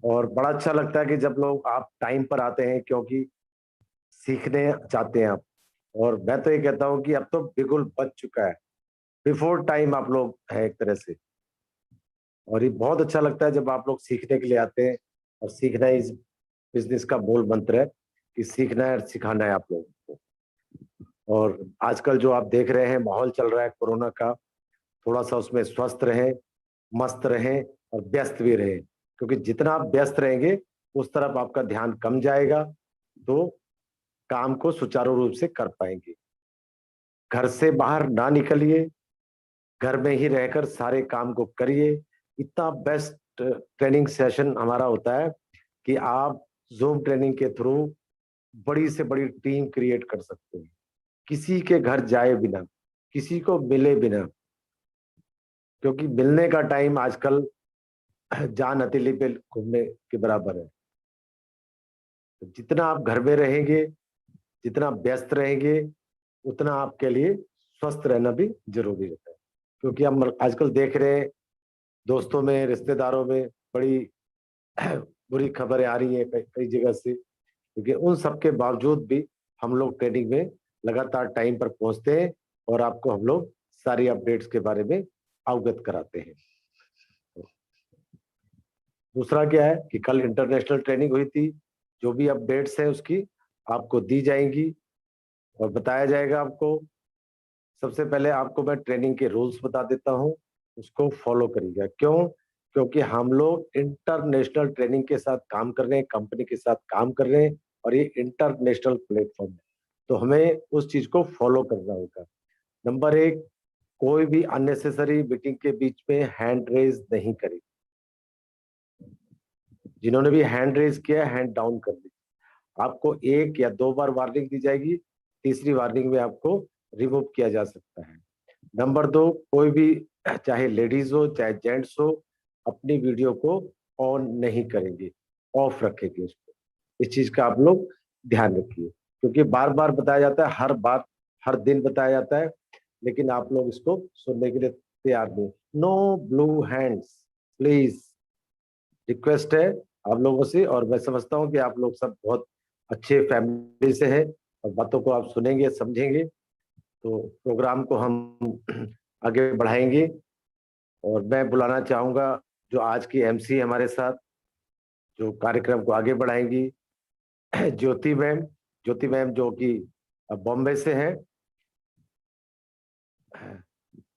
और बड़ा अच्छा लगता है कि जब लोग आप टाइम पर आते हैं, क्योंकि सीखने चाहते हैं आप। और मैं तो ये कहता हूँ कि अब तो बिल्कुल बच चुका है, बिफोर टाइम आप लोग हैं एक तरह से। और ये बहुत अच्छा लगता है जब आप लोग सीखने के लिए आते हैं। और सीखना इस बिजनेस का मूल मंत्र है कि सीखना है और सिखाना है आप लोगों को। और आजकल जो आप देख रहे हैं माहौल चल रहा है कोरोना का, थोड़ा सा उसमें स्वस्थ रहें, मस्त रहें और व्यस्त भी रहें। क्योंकि जितना आप व्यस्त रहेंगे उस तरफ आपका ध्यान कम जाएगा, तो काम को सुचारू रूप से कर पाएंगे। घर से बाहर ना निकलिए, घर में ही रहकर सारे काम को करिए। इतना बेस्ट ट्रेनिंग सेशन हमारा होता है कि आप जूम ट्रेनिंग के थ्रू बड़ी से बड़ी टीम क्रिएट कर सकते हैं, किसी के घर जाए बिना, किसी को मिले बिना। क्योंकि मिलने का टाइम आजकल जान हथेली पे घूमने के बराबर है। तो जितना आप घर में रहेंगे, जितना व्यस्त रहेंगे, उतना आपके लिए स्वस्थ रहना भी जरूरी रहता है। क्योंकि हम आजकल देख रहे हैं दोस्तों में, रिश्तेदारों में बड़ी बुरी खबरें आ रही हैं कई कई जगह से। क्योंकि उन सब के बावजूद भी हम लोग ट्रेनिंग में लगातार टाइम पर पहुंचते हैं और आपको हम लोग सारी अपडेट्स के बारे में अवगत कराते हैं। दूसरा क्या है कि कल इंटरनेशनल ट्रेनिंग हुई थी, जो भी अपडेट्स है उसकी आपको दी जाएंगी और बताया जाएगा आपको। सबसे पहले आपको मैं ट्रेनिंग के रूल्स बता देता हूँ, उसको फॉलो करिएगा। क्यों? क्योंकि हम लोग इंटरनेशनल ट्रेनिंग के साथ काम कर रहे हैं, कंपनी के साथ काम कर रहे हैं, और ये इंटरनेशनल प्लेटफॉर्म है, तो हमें उस चीज को फॉलो करना होगा। नंबर एक, कोई भी अननेसेसरी मीटिंग के बीच में हैंड रेज नहीं करें। जिन्होंने भी हैंड रेज किया है हैंड डाउन कर लीजिए। आपको एक या दो बार वार्निंग दी जाएगी, तीसरी वार्निंग में आपको रिमूव किया जा सकता है। नंबर दो, कोई भी चाहे लेडीज हो चाहे जेंट्स हो, अपनी वीडियो को ऑन नहीं करेंगे, ऑफ रखेंगे उसको। इस चीज का आप लोग ध्यान रखिए, क्योंकि बार बार बताया जाता है, हर बार हर दिन बताया जाता है, लेकिन आप लोग इसको सुनने के लिए तैयार नहीं। No blue hands please, request है आप लोगों से। और मैं समझता हूँ कि आप लोग सब बहुत अच्छे फैमिली से हैं और बातों को आप सुनेंगे समझेंगे, तो प्रोग्राम को हम आगे बढ़ाएंगे। और मैं बुलाना चाहूंगा जो आज की एमसी हमारे साथ, जो कार्यक्रम को आगे बढ़ाएंगी, ज्योति मैम। ज्योति मैम जो कि बॉम्बे से हैं।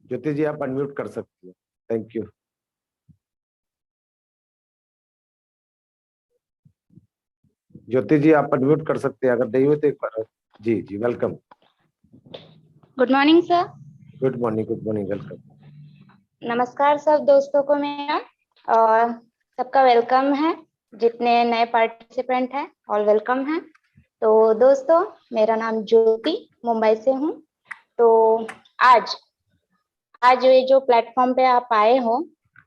ज्योति जी आप अनम्यूट कर सकती हैं। Thank you. ज्योति जी आप अनम्यूट कर सकते हैं, अगर नहीं हुए तो एक बार। जी जी, welcome. Good morning sir. Good morning, good morning, welcome. नमस्कार सब दोस्तों को मेरा, और सबका वेलकम है। जितने नए पार्टिसिपेंट हैं ऑल वेलकम है। तो दोस्तों, मेरा नाम ज्योति, मुंबई से हूँ। तो आज आज ये जो प्लेटफॉर्म पे आप आए हो,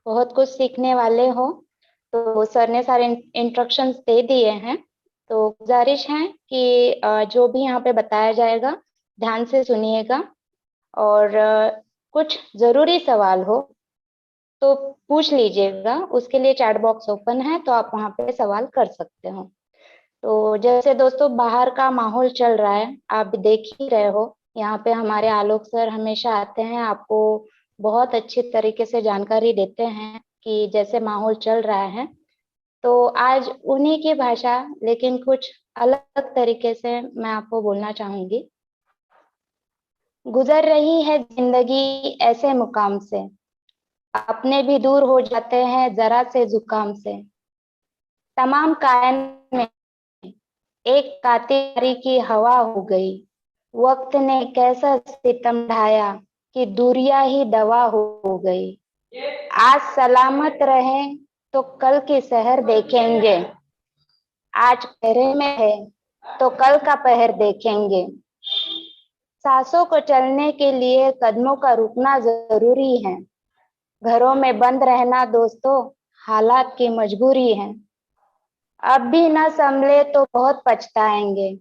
बहुत कुछ सीखने वाले हो। तो सर ने सारे इंस्ट्रक्शंस दे दिए हैं। तो गुजारिश है कि जो भी यहाँ पे बताया जाएगा ध्यान से सुनिएगा। और कुछ जरूरी सवाल हो तो पूछ लीजिएगा, उसके लिए चैट बॉक्स ओपन है, तो आप वहाँ पे सवाल कर सकते हो। तो जैसे दोस्तों बाहर का माहौल चल रहा है, आप भी देख ही रहे हो। यहाँ पे हमारे आलोक सर हमेशा आते हैं, आपको बहुत अच्छी तरीके से जानकारी देते हैं कि जैसे माहौल चल रहा है। तो आज उन्हीं की भाषा, लेकिन कुछ अलग तरीके से मैं आपको बोलना चाहूंगी। गुजर रही है जिंदगी ऐसे मुकाम से, अपने भी दूर हो जाते हैं जरा से जुकाम से। तमाम कायन में एक कातिरी की हवा हो गई। वक्त ने कैसा सितम ढाया कि दूरियां ही दवा हो गई। आज सलामत रहें तो कल की सहर देखेंगे। आज पहरे में है तो कल का पहर देखेंगे। सांसों को चलने के लिए कदमों का रुकना जरूरी है। घरों में बंद रहना दोस्तों हालात की मजबूरी है। अब भी न संभले तो बहुत पछताएंगे।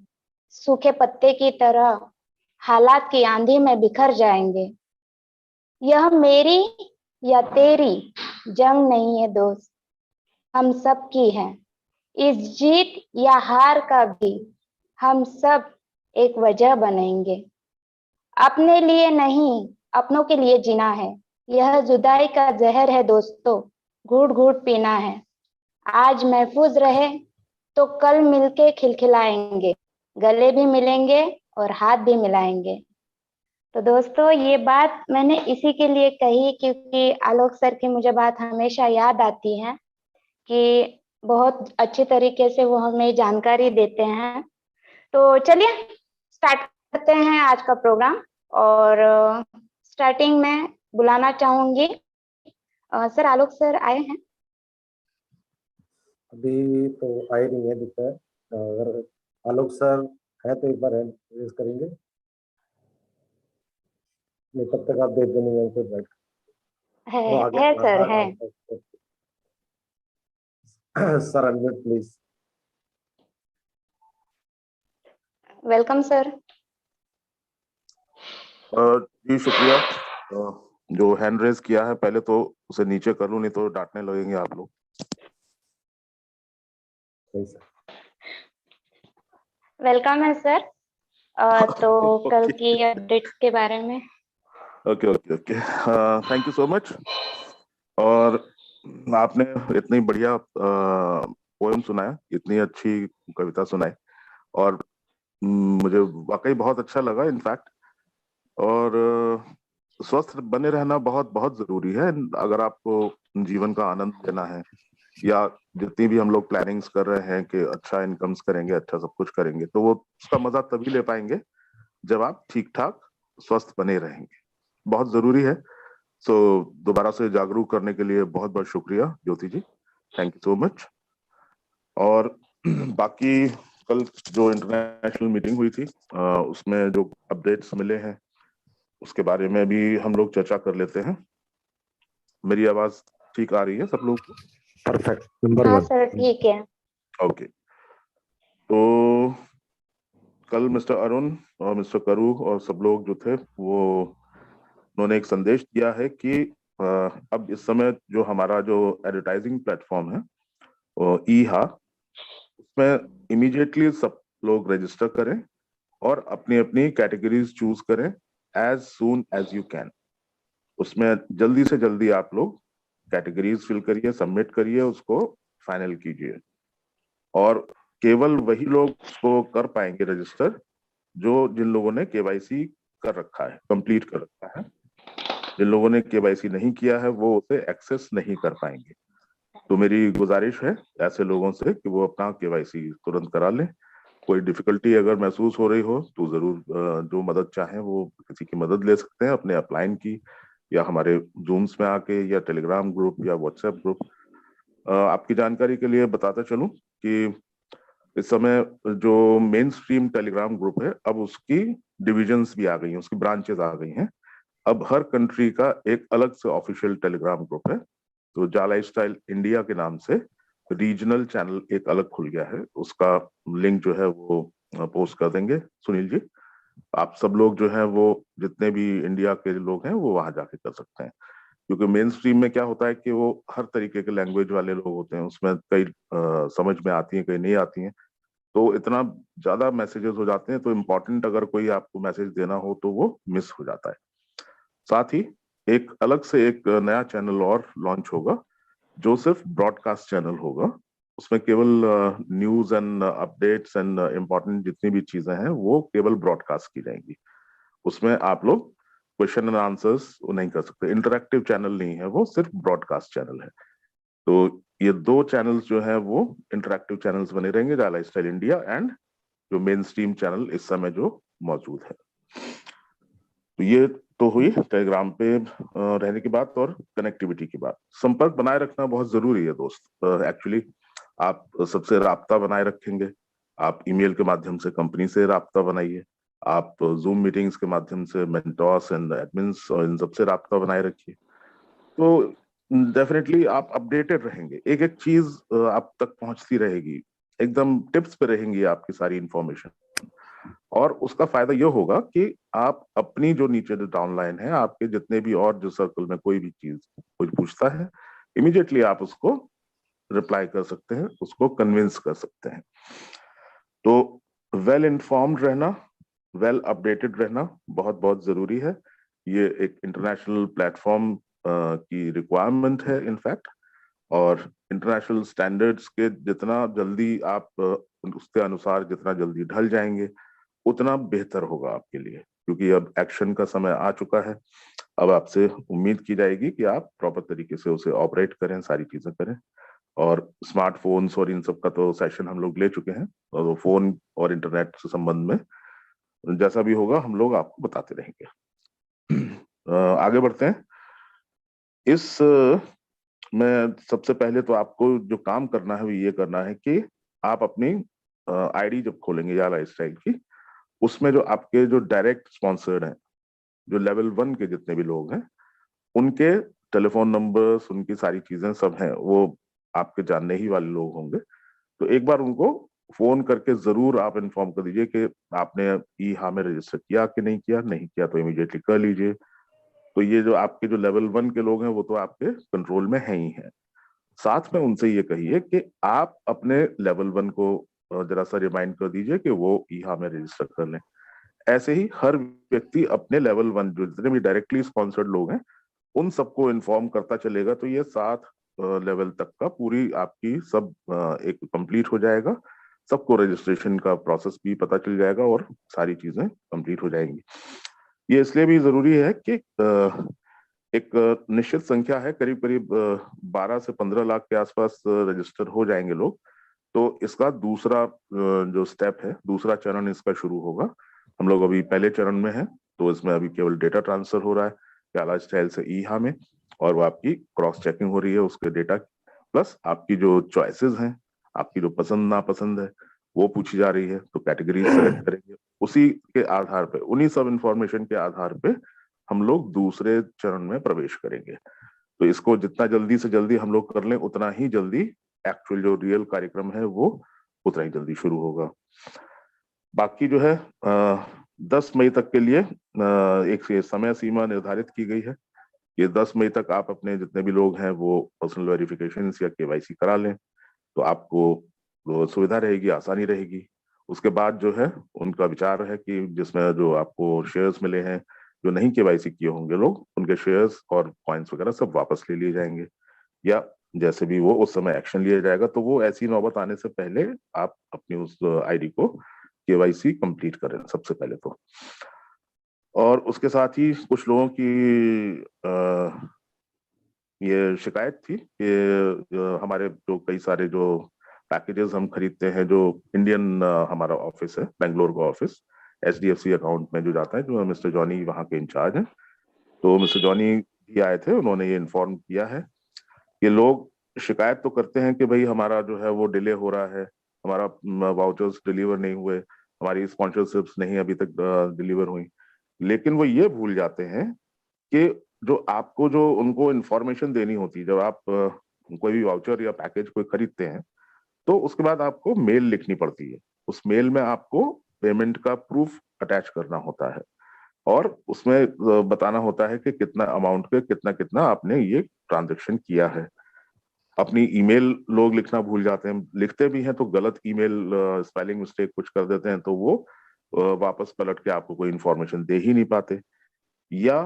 सूखे पत्ते की तरह हालात की आंधी में बिखर जाएंगे। यह मेरी या तेरी जंग नहीं है दोस्त, हम सब की है। इस जीत या हार का भी हम सब एक वजह बनेंगे। अपने लिए नहीं, अपनों के लिए जीना है। यह जुदाई का जहर है दोस्तों, घूट घूट पीना है। आज महफूज रहे तो कल मिलके खिलखिलाएंगे, गले भी मिलेंगे और हाथ भी मिलाएंगे। तो दोस्तों, ये बात मैंने इसी के लिए कही क्योंकि आलोक सर की मुझे बात हमेशा याद आती है कि बहुत अच्छी तरीके से वो हमें जानकारी देते हैं। तो चलिए स्टार्ट करते हैं आज का प्रोग्राम। और स्टार्टिंग में बुलाना चाहूंगी सर, आलोक सर आए हैं? अभी तो आए नहीं है दिखता है। अगर आलोक सर है तो एक बार हैंड रेज करेंगे। नहीं, तब तक आप देख देंगे वहीं पे बैठ। है वो आ गया। है सर, है। Sir unmute please. Welcome sir. जी शुक्रिया। जो हैंड रेज किया है पहले तो उसे नीचे कर लूं, नहीं तो डांटने लगेंगे आप लोग। सही सर। वेलकम है सर। तो कल ओके की अपडेट्स के बारे में। Okay okay okay, thank you so much. और आपने इतनी बढ़िया पोएम सुनाया, इतनी अच्छी कविता सुनाई, और मुझे वाकई बहुत अच्छा लगा इनफैक्ट। और स्वस्थ बने रहना बहुत बहुत जरूरी है अगर आपको जीवन का आनंद लेना है, या जितनी भी हम लोग प्लानिंग्स कर रहे हैं कि अच्छा इनकम्स करेंगे, अच्छा सब कुछ करेंगे, तो वो उसका मजा तभी ले पाएंगे जब आप ठीक ठाक स्वस्थ बने रहेंगे। बहुत जरूरी है। सो दोबारा से जागरूक करने के लिए बहुत बहुत शुक्रिया ज्योति ji, thank you so much. और बाकी कल जो इंटरनेशनल मीटिंग हुई थी उसमें जो अपडेट्स मिले हैं उसके बारे में भी हम लोग चर्चा कर लेते हैं। मेरी आवाज ठीक आ रही है सब लोग को? परफेक्ट, नंबर हाँ 1। सर, ठीक है। ओके। तो कल मिस्टर अरुण और मिस्टर करू और सब लोग जो थे वो उन्होंने एक संदेश दिया है कि अब इस समय जो हमारा जो एडवर्टाइजिंग प्लेटफॉर्म है वो ईहा, उसमें इमीडिएटली सब लोग रजिस्टर करें और अपनी अपनी कैटेगरीज चूज करें as soon as you can. उसमें जल्दी से जल्दी आप लोग कैटेगरीज फिल करिए, सबमिट करिए, उसको फाइनल कीजिए। और केवल वही लोग उसको कर पाएंगे रजिस्टर जो जिन लोगों ने केवाईसी कर रखा है, कंप्लीट कर रखा है। जिन लोगों ने केवाईसी नहीं किया है वो उसे एक्सेस नहीं कर पाएंगे। तो मेरी गुजारिश है ऐसे लोगों से कि वो अपना केवाईसी तुरंत करा लें। कोई डिफिकल्टी अगर महसूस हो रही हो तो जरूर जो मदद चाहें वो किसी की मदद ले सकते हैं, अपने अपलाइन की, या हमारे जूम्स में आके, या टेलीग्राम ग्रुप या व्हाट्सएप ग्रुप। आपकी जानकारी के लिए बताता चलूं कि इस समय जो मेन स्ट्रीम टेलीग्राम ग्रुप है, अब उसकी डिविजन्स भी आ गई हैं, उसकी ब्रांचेस आ गई हैं। अब हर कंट्री का एक अलग से ऑफिशियल टेलीग्राम ग्रुप है। तो जा लाइफस्टाइल इंडिया के नाम से रीजनल चैनल एक अलग खुल गया है, उसका लिंक जो है वो पोस्ट कर देंगे सुनील जी। आप सब लोग जो है वो जितने भी इंडिया के लोग हैं वो वहां जाके कर सकते हैं, क्योंकि मेन स्ट्रीम में क्या होता है कि वो हर तरीके के लैंग्वेज वाले लोग होते हैं, उसमें कई समझ में आती हैं, कई नहीं आती हैं। तो इतना ज्यादा मैसेजेस हो जाते हैं, तो इम्पोर्टेंट अगर कोई आपको मैसेज देना हो तो वो मिस हो जाता है। साथ ही एक अलग से एक नया चैनल और लॉन्च होगा जो सिर्फ ब्रॉडकास्ट चैनल होगा। उसमें केवल news and updates and important जितनी भी चीजें हैं वो केवल ब्रॉडकास्ट की जाएंगी। उसमें आप लोग क्वेश्चन एंड आंसर्स नहीं कर सकते, इंटरैक्टिव चैनल नहीं है वो, सिर्फ ब्रॉडकास्ट चैनल है। तो ये दो चैनल्स जो है वो इंटरैक्टिव चैनल्स बने रहेंगे, द लाइफस्टाइल इंडिया एंड जो मेन स्ट्रीम चैनल इस समय जो मौजूद है। तो ये तो हुई टेलीग्राम पे रहने की बात और कनेक्टिविटी की बात। संपर्क बनाए रखना बहुत जरूरी है दोस्त। एक्चुअली आप सबसे राब्ता बनाए रखेंगे, आप ईमेल के माध्यम से कंपनी से राब्ता बनाइए, आप जूम मीटिंग्स के माध्यम से मेंटोर्स एंड एडमिन्स और इन सबसे राब्ता बनाए रखिए। तो डेफिनेटली आप अपडेटेड रहेंगे, एक एक चीज आप तक पहुंचती रहेगी, एकदम टिप्स पे रहेंगी आपकी सारी इंफॉर्मेशन। और उसका फायदा ये होगा कि आप अपनी जो नीचे जो डाउनलाइन है, आपके जितने भी और जो सर्कल में कोई भी चीज कोई पूछता है, इमीडिएटली आप उसको रिप्लाई कर सकते हैं, उसको कन्विंस कर सकते हैं। तो वेल इन्फॉर्म्ड रहना, वेल अपडेटेड रहना बहुत बहुत जरूरी है। ये एक इंटरनेशनल प्लेटफॉर्म की रिक्वायरमेंट है इनफैक्ट, और इंटरनेशनल स्टैंडर्ड्स के जितना जल्दी आप उसके अनुसार जितना जल्दी ढल जाएंगे उतना बेहतर होगा आपके लिए, क्योंकि अब एक्शन का समय आ चुका है। अब आपसे उम्मीद की जाएगी कि आप प्रॉपर तरीके से उसे ऑपरेट करें, सारी चीजें करें। और स्मार्टफोन्स और इन सब का तो सेशन हम लोग ले चुके हैं, और वो फोन और इंटरनेट से संबंध में जैसा भी होगा हम लोग आपको बताते रहेंगे। आगे बढ़ते हैं। इस में सबसे पहले तो आपको जो काम करना है वो ये करना है कि आप अपनी आईडी जब खोलेंगे या लाइफस्टाइल की, उसमें जो आपके जो डायरेक्ट स्पॉन्सर्ड हैं, जो लेवल 1 के जितने भी लोग हैं, उनके टेलीफोन नंबर्स, उनकी सारी चीजें सब हैं, वो आपके जानने ही वाले लोग होंगे। तो एक बार उनको फोन करके जरूर आप इन्फॉर्म कर दीजिए कि आपने ई हा में रजिस्टर किया कि नहीं किया। नहीं किया तो इमीडिएटली कर लीजिए। तो ये जो आपके जो लेवल 1 के लोग हैं वो तो आपके कंट्रोल में है ही है। साथ में उनसे ये कहिए कि आप अपने लेवल 1 को जरा सा रिमाइंड कर दीजिए कि वो ई हा में रजिस्टर कर लें। ऐसे ही हर व्यक्ति अपने लेवल 1 जो जितने भी डायरेक्टली स्पॉन्सर्ड लोग हैं उन सबको इन्फॉर्म करता चलेगा, तो ये 7 लेवल तक का पूरी आपकी सब एक कंप्लीट हो जाएगा। सबको रजिस्ट्रेशन का प्रोसेस भी पता चल जाएगा और सारी चीजें कंप्लीट हो जाएंगी। ये इसलिए भी जरूरी है कि एक निश्चित संख्या है, करीब करीब 12 से 15 लाख के आसपास रजिस्टर हो जाएंगे लोग। तो इसका दूसरा जो स्टेप है, दूसरा चरण इसका शुरू होगा। हम लोग अभी पहले चरण में हैं, तो इसमें अभी केवल डेटा ट्रांसफर हो रहा है प्याला स्टाइल से ई हा में, और वो आपकी क्रॉस चेकिंग हो रही है उसके डेटा, प्लस आपकी जो चॉइसेस हैं, आपकी जो पसंद नापसंद है वो पूछी जा रही है। तो कैटेगरी सेलेक्ट करेंगे, उसी के आधार पे, उन्हीं सब इंफॉर्मेशन के आधार पे हम लोग दूसरे चरण में प्रवेश करेंगे। तो इसको जितना जल्दी से जल्दी हम लोग कर लें उतना ही जल्दी एक्चुअल जो रियल कार्यक्रम है वो उतना ही जल्दी शुरू होगा। बाकी जो है 10 मई तक के लिए एक समय सीमा निर्धारित की गई है। ये 10 मई तक आप अपने जितने भी लोग हैं वो पर्सनल वेरिफिकेशन या केवाईसी करा लें, तो आपको सुविधा रहेगी, आसानी रहेगी। उसके बाद जो है उनका विचार है कि जिसमें जो आपको शेयर्स मिले हैं, जो नहीं केवाईसी किए होंगे लोग, उनके शेयर्स और कॉइन्स वगैरह सब वापस ले लिए जाएंगे, या जैसे भी वो उस समय एक्शन लिया जाएगा। तो वो ऐसी नौबत आने से पहले आप अपनी उस आईडी को केवाईसी कंप्लीट करें सबसे पहले तो। और उसके साथ ही कुछ लोगों की ये शिकायत थी कि हमारे जो कई सारे जो पैकेजेस हम खरीदते हैं, जो इंडियन हमारा ऑफिस है, बेंगलोर का ऑफिस, HDFC अकाउंट में जो जाता है, जो मिस्टर जॉनी वहाँ के इंचार्ज हैं, तो मिस्टर जॉनी भी आए थे, उन्होंने ये इन्फॉर्म किया है कि लोग शिकायत तो करते हैं कि भाई हमारा जो है वो डिले हो रहा है, हमारा वाउचर्स डिलीवर नहीं हुए, हमारी स्पॉन्सरशिप्स नहीं अभी तक डिलीवर हुई, लेकिन वो ये भूल जाते हैं कि जो आपको जो उनको इन्फॉर्मेशन देनी होती है, जब आप कोई भी वाउचर या पैकेज कोई खरीदते हैं तो उसके बाद आपको मेल लिखनी पड़ती है। उस मेल में आपको पेमेंट का प्रूफ अटैच करना होता है, और उसमें बताना होता है कि कितना अमाउंट पे कितना कितना आपने ये ट्रांजैक्शन किया है। अपनी ईमेल लोग लिखना भूल जाते हैं, लिखते भी हैं तो गलत ईमेल, स्पेलिंग मिस्टेक कुछ कर देते हैं, तो वो वापस पलट के आपको कोई इन्फॉर्मेशन दे ही नहीं पाते, या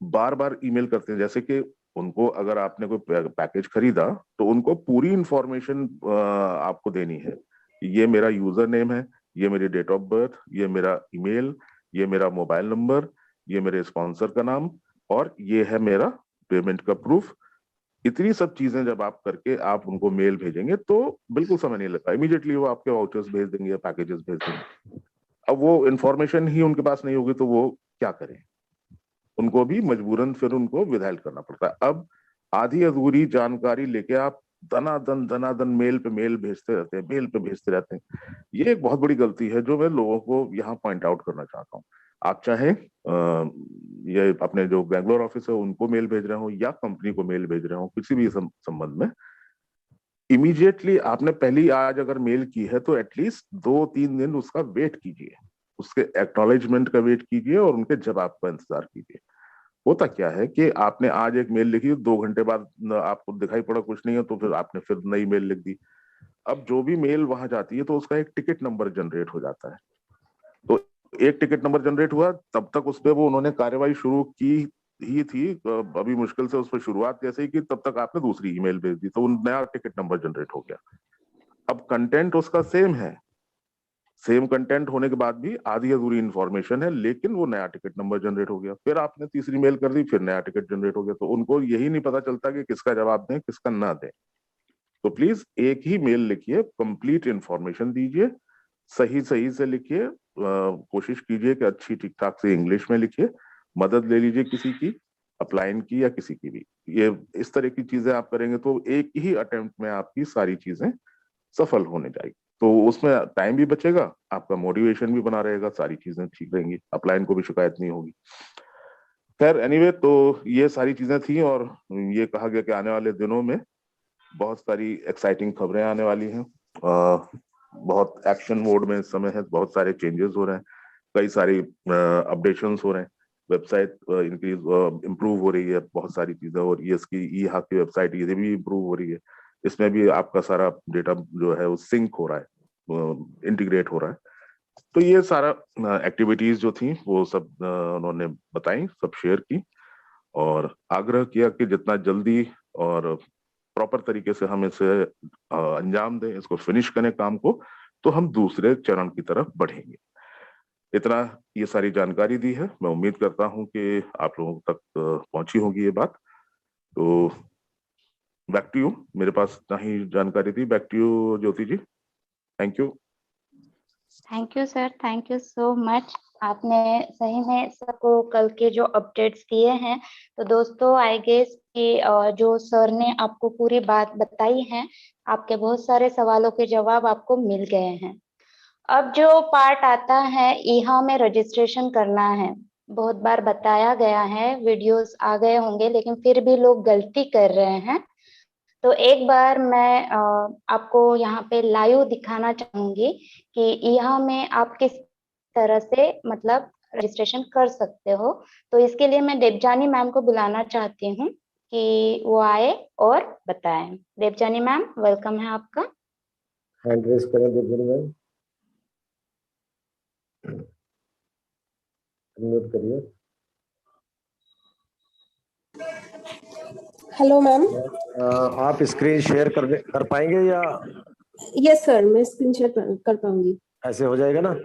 बार बार ईमेल करते हैं। जैसे कि उनको अगर आपने कोई पैकेज खरीदा तो उनको पूरी इंफॉर्मेशन आपको देनी है। ये मेरा यूजर नेम है, ये मेरी डेट ऑफ बर्थ, ये मेरा ईमेल, ये मेरा मोबाइल नंबर, ये मेरे स्पॉन्सर का नाम, और ये है मेरा पेमेंट का प्रूफ। इतनी सब चीजें जब आप करके आप उनको मेल भेजेंगे तो बिल्कुल समय नहीं लगता, इमीडिएटली वो आपके वाउचर्स भेज देंगे या पैकेजेस भेज देंगे। अब वो इन्फॉर्मेशन ही उनके पास नहीं होगी तो वो क्या करें, उनको भी मजबूरन फिर उनको विदाइल करना पड़ता है। अब आधी अधूरी जानकारी लेके आप दनादन मेल पे मेल भेजते रहते हैं, मेल पे भेजते रहते हैं। ये एक बहुत बड़ी गलती है जो मैं लोगों को यहाँ पॉइंट आउट करना चाहता हूँ। आप चाहे ये अपने जो बेंगलोर ऑफिस है उनको मेल भेज रहे हो या कंपनी को मेल भेज रहे हो, किसी भी संबंध में, इमीडिएटली आपने पहली आज अगर मेल की है तो एटलीस्ट 2-3 दिन उसका वेट कीजिए, उसके एक्नॉलेजमेंट का वेट कीजिए और उनके जवाब का इंतजार कीजिए। होता क्या है कि आपने आज एक मेल लिखी, 2 घंटे बाद आपको दिखाई पड़ा कुछ नहीं है, तो फिर आपने फिर नई मेल लिख दी। अब जो भी मेल वहां जाती है तो उसका एक टिकट नंबर जनरेट हो जाता है। तो एक टिकट नंबर जनरेट हुआ, तब तक उस पर वो उन्होंने कार्यवाही शुरू की ही थी, अभी मुश्किल से उस पर शुरुआत कैसे ही की, तब तक आपने दूसरी ईमेल भेज दी, तो नया टिकट नंबर जनरेट हो गया। अब कंटेंट उसका सेम है, सेम कंटेंट होने के बाद भी आधी अधूरी इंफॉर्मेशन है, लेकिन वो नया टिकट नंबर जनरेट हो गया। फिर आपने तीसरी मेल कर दी, फिर नया टिकट जनरेट हो गया। तो उनको यही नहीं पता चलता कि किसका जवाब दें, किसका ना दें। तो प्लीज एक ही मेल लिखिए, कंप्लीट इंफॉर्मेशन दीजिए, सही सही से लिखिए, कोशिश कीजिए कि अच्छी ठीक ठाक से इंग्लिश में लिखिए, मदद ले लीजिए किसी की, अपलाइन की या किसी की भी। ये इस तरह की चीजें आप करेंगे तो एक ही अटेम्प्ट में आपकी सारी चीजें सफल होने जाएगी। तो उसमें टाइम भी बचेगा, आपका मोटिवेशन भी बना रहेगा, सारी चीजें ठीक रहेंगी, अपलाइन को भी शिकायत नहीं होगी। खैर एनीवे, तो ये सारी चीजें थी, और ये कहा गया कि आने वाले दिनों में बहुत सारी एक्साइटिंग खबरें आने वाली हैं। बहुत एक्शन मोड में इस समय है, बहुत सारे चेंजेस हो रहे हैं, कई सारी अपडेशंस हो रहे हैं, वेबसाइट इंक्रीज इम्प्रूव हो रही है, बहुत सारी चीजें, और ये इसकी ई हाक की वेबसाइट ये भी इम्प्रूव हो रही है। इसमें भी आपका सारा डेटा जो है वो सिंक हो रहा है, इंटीग्रेट हो रहा है। तो ये सारा एक्टिविटीज जो थी वो सब उन्होंने बताई, सब शेयर की, और आग्रह किया कि जितना जल्दी और प्रॉपर तरीके से हम इसे अंजाम दें, इसको फिनिश करें काम को, तो हम दूसरे चरण की तरफ बढ़ेंगे। इतना ये सारी जानकारी दी है, मैं उम्मीद करता हूं कि आप लोगों तक पहुंची होगी ये बात। तो बैक टू यू, मेरे पास इतना ही जानकारी थी। Back to you Jyoti ji, thank you. Thank you sir, thank you so much. आपने सही में सबको कल के जो अपडेट्स दिए हैं, तो दोस्तों आई गेस कि जो सर ने आपको पूरी बात बताई है, आपके बहुत सारे सवालों के जवाब आपको मिल गए हैं। अब जो पार्ट आता है, यहाँ में रजिस्ट्रेशन करना है। बहुत बार बताया गया है, वीडियोस आ गए होंगे, लेकिन फिर भी लोग गलती कर रहे हैं। तो एक बार मैं आपको यहाँ पे लाइव दिखाना चाहूंगी कि यहाँ में आप किस तरह से मतलब रजिस्ट्रेशन कर सकते हो। तो इसके लिए मैं देवजानी मैम को बुलाना चाहती हूँ कि वो आए और बताएं। देवजानी मैम, वेलकम है आपका। हैंड रेज करें देवजानी मैम, अनम्यूट करिए। Hello ma'am. आप स्क्रीन शेयर कर पाएंगे या यस सर, मैं स्क्रीन शेयर कर पाऊंगी। ऐसे हो जाएगा ना?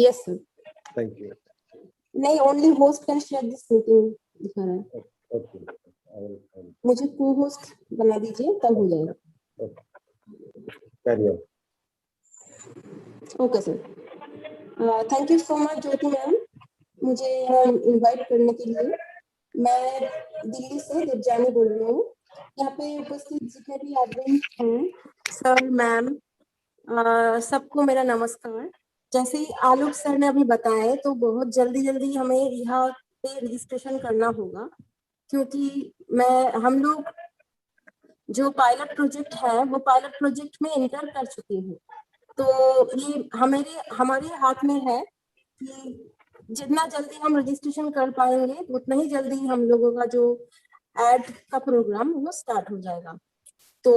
Yes sir. Thank you. नहीं, only host can share this meeting दिखा रहा है। ओके, मुझे को होस्ट बना दीजिए, तब हो जाएगा। Career. Okay sir. Thank you so much Jyoti ma'am, मुझे यहाँ इनवाइट करने के लिए। मैं दिल्ली से देवजानी बोल रही हूँ। यहाँ पे उपस्थित जितने भी एडमिन हैं, सर मैम, सबको मेरा नमस्कार। जैसे ही आलोक सर ने अभी बताया, तो बहुत जल्दी हमें यहाँ पे रजिस्ट्रेशन करना होगा, क्योंकि हम लोग जो पायलट प्रोजेक्ट है वो पायलट प्रोजेक्ट में एंटर कर चुके हैं। तो ये हमारे हाथ में है कि जितना जल्दी हम रजिस्ट्रेशन कर पाएंगे, उतना ही जल्दी हम लोगों का जो एड का प्रोग्राम वो स्टार्ट हो जाएगा। तो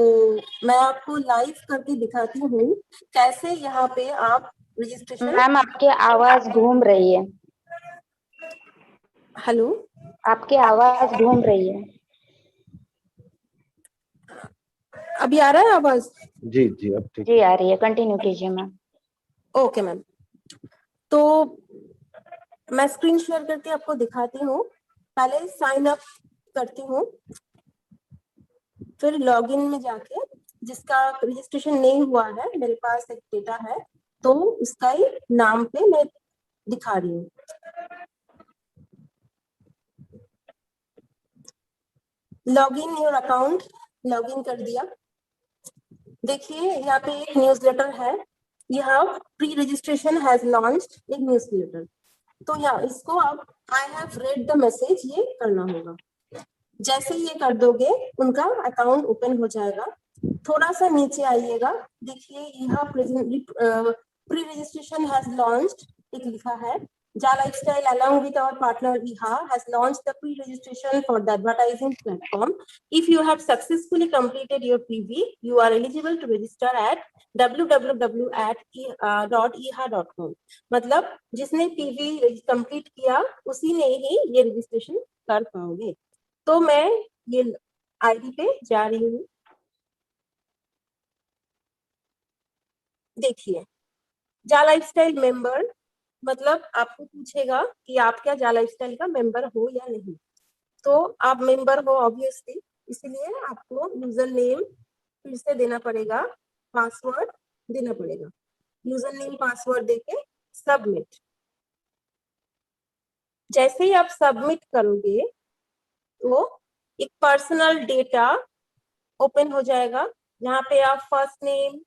मैं आपको लाइव करके दिखाती हूँ कैसे यहाँ पे आप रजिस्ट्रेशन। मैम, आपकी आवाज घूम रही है। हेलो, आपकी आवाज घूम रही है। अभी आ रहा है आवाज? जी जी, अब ठीक जी आ रही है, कंटिन्यू कीजिए मैम। ओके मैम, तो मैं स्क्रीन शेयर करके आपको दिखाती हूँ। पहले साइन अप करती हूँ, फिर लॉगिन में जाके, जिसका रजिस्ट्रेशन नहीं हुआ है, मेरे पास एक डेटा है, तो उसका ही नाम पे मैं दिखा रही हूँ। लॉगिन योर अकाउंट, लॉगिन कर दिया। देखिए यहाँ पे एक न्यूज़लेटर है, यहाँ प्री रजिस्ट्रेशन हैज लॉन्च्ड, एक न्यूज़लेटर। तो यहाँ इसको आप I have read the message ये करना होगा। जैसे ये कर दोगे, उनका अकाउंट ओपन हो जाएगा। थोड़ा सा नीचे आइएगा, देखिए यहाँ प्री रजिस्ट्रेशन हैज लॉन्च्ड एक लिखा है, Ja Lifestyle, along with our partner IHA, has launched the pre-registration for the advertising platform. If you have successfully completed your PV, you are eligible to register at www.iha.com. मतलब जिसने PV complete किया उसी ने ही ये registration कर पाओगे। तो मैं ये आईडी पे जा रही हूँ। देखिए, जा लाइफस्टाइल मेंबर मतलब आपको पूछेगा कि आप क्या जा लाइफस्टाइल का मेंबर हो या नहीं। तो आप मेंबर हो ऑब्वियसली, इसलिए आपको यूजर नेम फिर से देना पड़ेगा, पासवर्ड देना पड़ेगा। यूजर नेम पासवर्ड देके सबमिट। जैसे ही आप सबमिट करोगे तो एक पर्सनल डेटा ओपन हो जाएगा, जहाँ पे आप फर्स्ट नेम,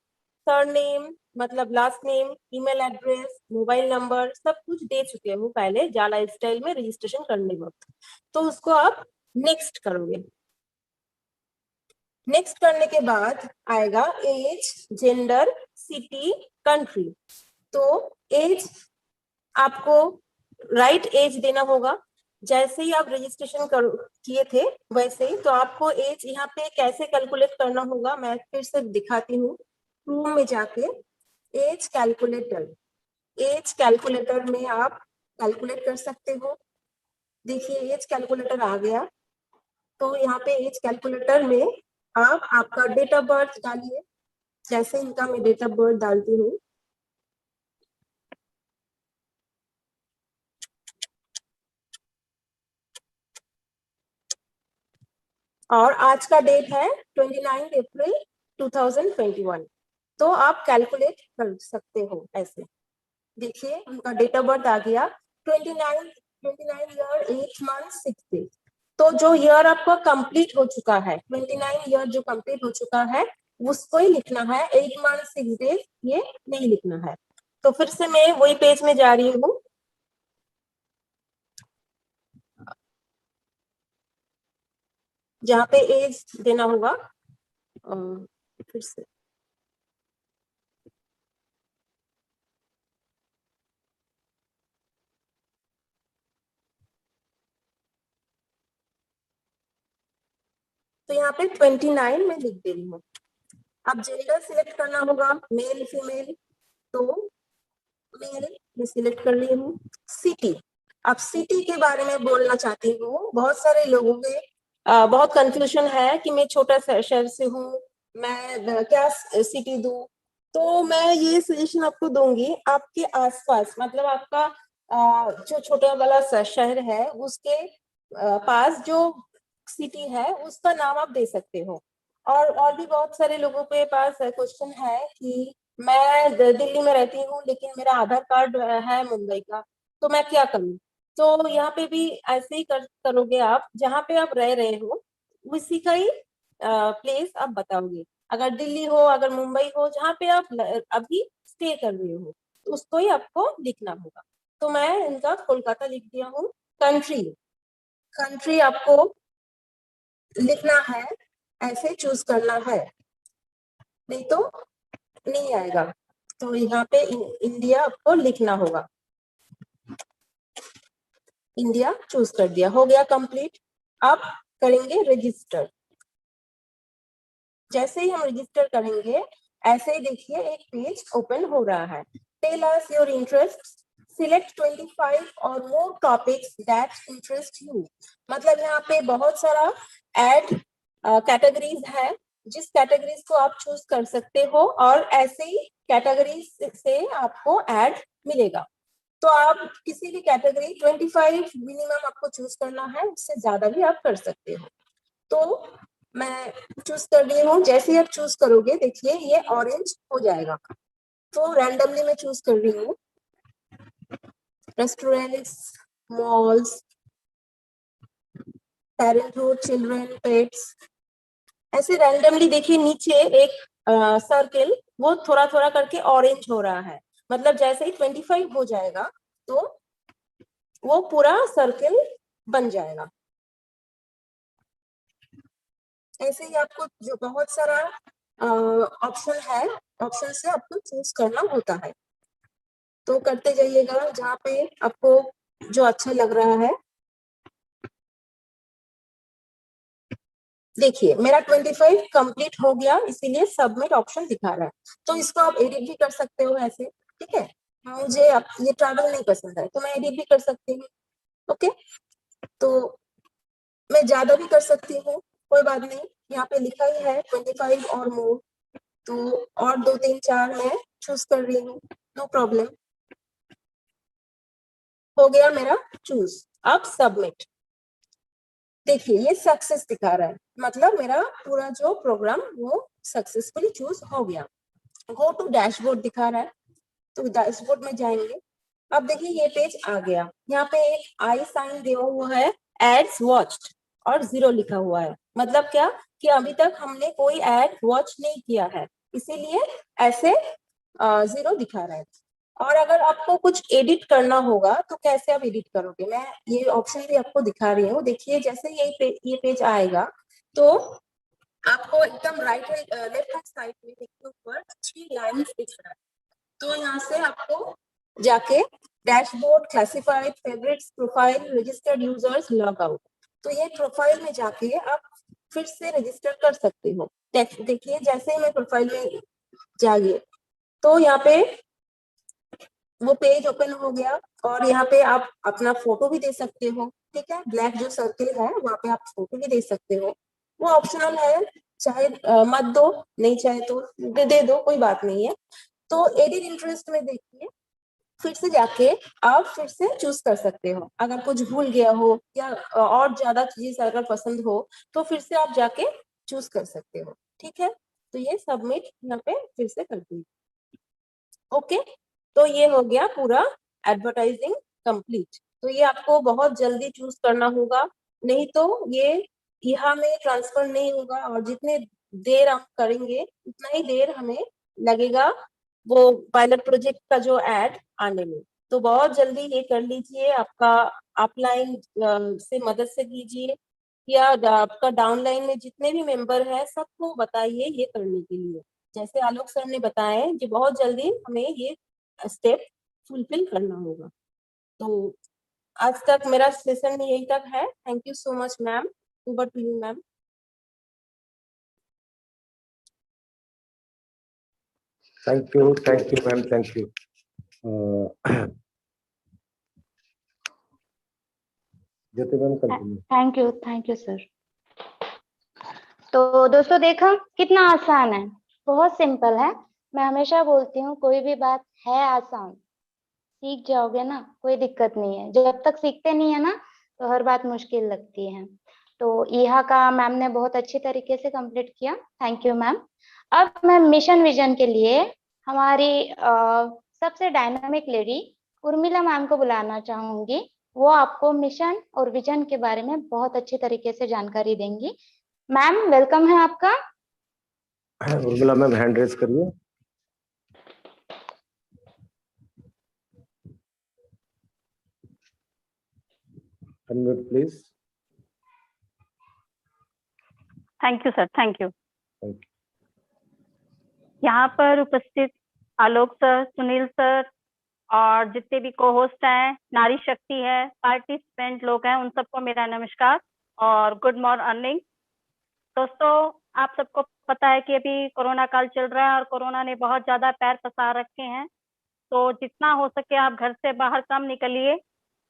सरनेम मतलब last name, email address, mobile number सब कुछ दे चुके हो पहले जा लाइफस्टाइल में रजिस्ट्रेशन करने वक्त। तो उसको आप नेक्स्ट करोगे। नेक्स्ट करने के बाद आएगा एज, जेंडर, सिटी, कंट्री। तो एज आपको राइट एज देना होगा। जैसे ही आप रजिस्ट्रेशन किए थे वैसे ही। तो आपको एज यहाँ पे कैसे कैलकुलेट करना होगा मैं फिर से दिखाती हूँ। रूम में जाके एज कैलकुलेटर, एज कैलकुलेटर में आप कैलकुलेट कर सकते हो। देखिए एज कैलकुलेटर आ गया। तो यहाँ पे एज कैलकुलेटर में आप आपका डेट ऑफ बर्थ डालिए। जैसे इनका मैं डेट ऑफ बर्थ डालती हूँ, और आज का डेट है 29 अप्रैल 2021। तो आप कैलकुलेट कर सकते हो ऐसे। देखिए उनका डेट ऑफ बर्थ आ गया 29 ईयर 8 मंथ 6 डेज। तो जो ईयर आपका कंप्लीट हो चुका है, 29 ईयर जो कंप्लीट हो चुका है उसको ही लिखना है, 8 मंथ 6 डेज ये नहीं लिखना है। तो फिर से मैं वही पेज में जा रही हूँ। जहाँ पे एज देना होगा, फिर से तो यहाँ पे 29 में लिख दे रही हूँ। अब जेंडर सिलेक्ट करना होगा, मेल फीमेल। तो मेल मैं सिलेक्ट कर ली हूँ। सिटी, अब सिटी के बारे में बोलना चाहती हूँ। बहुत सारे लोगों में बहुत कंफ्यूजन है कि मैं छोटा शहर से हूँ, मैं क्या सिटी दूं। तो मैं ये सजेशन आपको दूंगी, आपके आसपास मतलब आपका जो छोटा वाला शहर है उसके पास जो सिटी है उसका नाम आप दे सकते हो। और भी बहुत सारे लोगों के पास क्वेश्चन है कि मैं दिल्ली में रहती हूँ लेकिन मेरा आधार कार्ड है मुंबई का, तो मैं क्या करूँ। तो यहाँ पे भी ऐसे ही करोगे आप, जहाँ पे आप रह रहे हो उसी का ही प्लेस आप बताओगे। अगर दिल्ली हो, अगर मुंबई हो, जहाँ पे आप अभी स्टे कर रहे हो तो उसको ही आपको लिखना होगा। तो मैं इनका कोलकाता लिख दिया हूँ। कंट्री, कंट्री आपको लिखना है, ऐसे चूज करना है, नहीं तो नहीं आएगा। तो यहाँ पे इंडिया आपको लिखना होगा। इंडिया चूज कर दिया, हो गया कंप्लीट। अब करेंगे रजिस्टर। जैसे ही हम रजिस्टर करेंगे ऐसे ही देखिए एक पेज ओपन हो रहा है। Tell us your interest, select 25 और more topics that interest you. मतलब यहाँ पे बहुत सारा ऐड कैटेगरीज है, जिस कैटेगरीज को आप चूज कर सकते हो और ऐसे ही कैटेगरीज से आपको ऐड मिलेगा। तो आप किसी भी कैटेगरी 25 मिनिमम आपको चूज करना है, उससे ज्यादा भी आप कर सकते हो। तो मैं चूज कर रही हूँ। जैसे ही आप चूज करोगे देखिए ये ऑरेंज हो जाएगा। तो रैंडमली मैं चूज कर रही हूँ restaurants, malls, parenthood, children, pets, ऐसे रैंडमली। देखिए नीचे एक सर्किल वो थोड़ा थोड़ा करके ऑरेंज हो रहा है, मतलब जैसे ही 25 हो जाएगा तो वो पूरा सर्किल बन जाएगा। ऐसे ही आपको जो बहुत सारा ऑप्शन है, ऑप्शन से आपको चूज करना होता है। तो करते जाइएगा जहाँ पे आपको जो अच्छा लग रहा है। देखिए मेरा 25 कंप्लीट हो गया, इसीलिए सबमिट ऑप्शन दिखा रहा है। तो इसको आप एडिट भी कर सकते हो ऐसे, ठीक है। मुझे अब ये ट्रैवल नहीं पसंद है तो मैं एडिट भी कर सकती हूँ। ओके, तो मैं ज्यादा भी कर सकती हूँ, कोई बात नहीं। यहाँ पे लिखा ही है 25 और मोर, तो और 2 3 4 मैं चूज कर रही हूँ, नो प्रॉब्लम। हो गया मेरा चूज। अब सबमिट। देखिए ये सक्सेस दिखा रहा है, मतलब मेरा पूरा जो प्रोग्राम वो सक्सेसफुली चूज हो गया। गो टू डैशबोर्ड दिखा रहा है, तो डैशबोर्ड में जाएंगे। अब देखिए ये पेज आ गया, यहाँ पे एक आई साइन दिया हुआ है, एड्स वॉच्ड और 0 लिखा हुआ है। मतलब क्या कि अभी तक हमने कोई एड वॉच नहीं किया है, इसीलिए ऐसे 0 दिखा रहा है। और अगर आपको कुछ एडिट करना होगा तो कैसे आप एडिट करोगे, मैं ये ऑप्शन भी आपको दिखा रही हूँ। देखिए जैसे ये पेज आएगा तो आपको एकदम राइट लेफ्ट हैंड साइड में देखिए ऊपर 3 लाइंस दिख रहा है। तो यहाँ से आपको जाके dashboard, classified, favourites, profile, registered users, log out, तो ये प्रोफाइल में जाके आप फिर से रजिस्टर कर सकते हो। देखिए जैसे ही मैं प्रोफाइल में जाइए तो यहाँ पे वो पेज ओपन हो गया और यहाँ पे आप अपना फोटो भी दे सकते हो, ठीक है। ब्लैक जो सर्किल है वहाँ पे आप फोटो भी दे सकते हो, वो ऑप्शनल है, चाहे मत दो, नहीं चाहे तो दे दो, कोई बात नहीं है। तो एडिट इंटरेस्ट में देखिए फिर से जाके आप फिर से चूज कर सकते हो, अगर कुछ भूल गया हो या और ज्यादा चीज अगर पसंद हो तो फिर से आप जाके चूज कर सकते हो, ठीक है। तो ये सबमिट यहाँ पे फिर से कर दीजिए। ओके, तो ये हो गया पूरा एडवर्टाइजिंग कंप्लीट। तो ये आपको बहुत जल्दी चूज करना होगा, नहीं तो ये यहाँ में ट्रांसफर नहीं होगा, और जितने देर हम करेंगे उतना ही देर हमें लगेगा वो पायलट प्रोजेक्ट का जो एड आने में। तो बहुत जल्दी ये कर लीजिए, आपका अपलाइन से मदद से कीजिए, या आपका डाउनलाइन में जितने भी मेंबर हैं सबको बताइए ये करने के लिए। जैसे आलोक सर ने बताया कि बहुत जल्दी हमें ये स्टेप फुलफिल करना होगा। तो आज तक मेरा सेशन यही तक है। Thank you so much ma'am, over to you ma'am. Thank you ma'am, thank you. Jyoti ma'am continue. Thank you sir. तो दोस्तों देखा कितना आसान है, बहुत सिंपल है। मैं हमेशा बोलती हूँ कोई भी बात है आसान, सीख जाओगे ना कोई दिक्कत नहीं है। जब तक सीखते नहीं है ना तो हर बात मुश्किल लगती है। तो यहाँ का मैम ने बहुत अच्छी तरीके से कंप्लीट किया, थैंक यू मैम। अब मैं मिशन विजन के लिए हमारी सबसे डायनामिक लेडी उर्मिला मैम को बुलाना चाहूंगी। वो आपको मिशन और विजन के बारे में बहुत अच्छी तरीके से जानकारी देंगी। मैम वेलकम है आपका। उर्मिला मैम हैंड रेज करिए। Unmute please. Thank you sir, thank you. यहाँ पर उपस्थित आलोक सर, सुनील सर और जितने भी को होस्ट हैं, नारी शक्ति है, पार्टिसिपेंट लोग हैं, उन सबको मेरा नमस्कार और गुड मॉर्निंग। दोस्तों आप सबको पता है कि अभी कोरोना काल चल रहा है और कोरोना ने बहुत ज्यादा पैर पसार रखे हैं। तो जितना हो सके आप घर से बाहर कम निकलिए,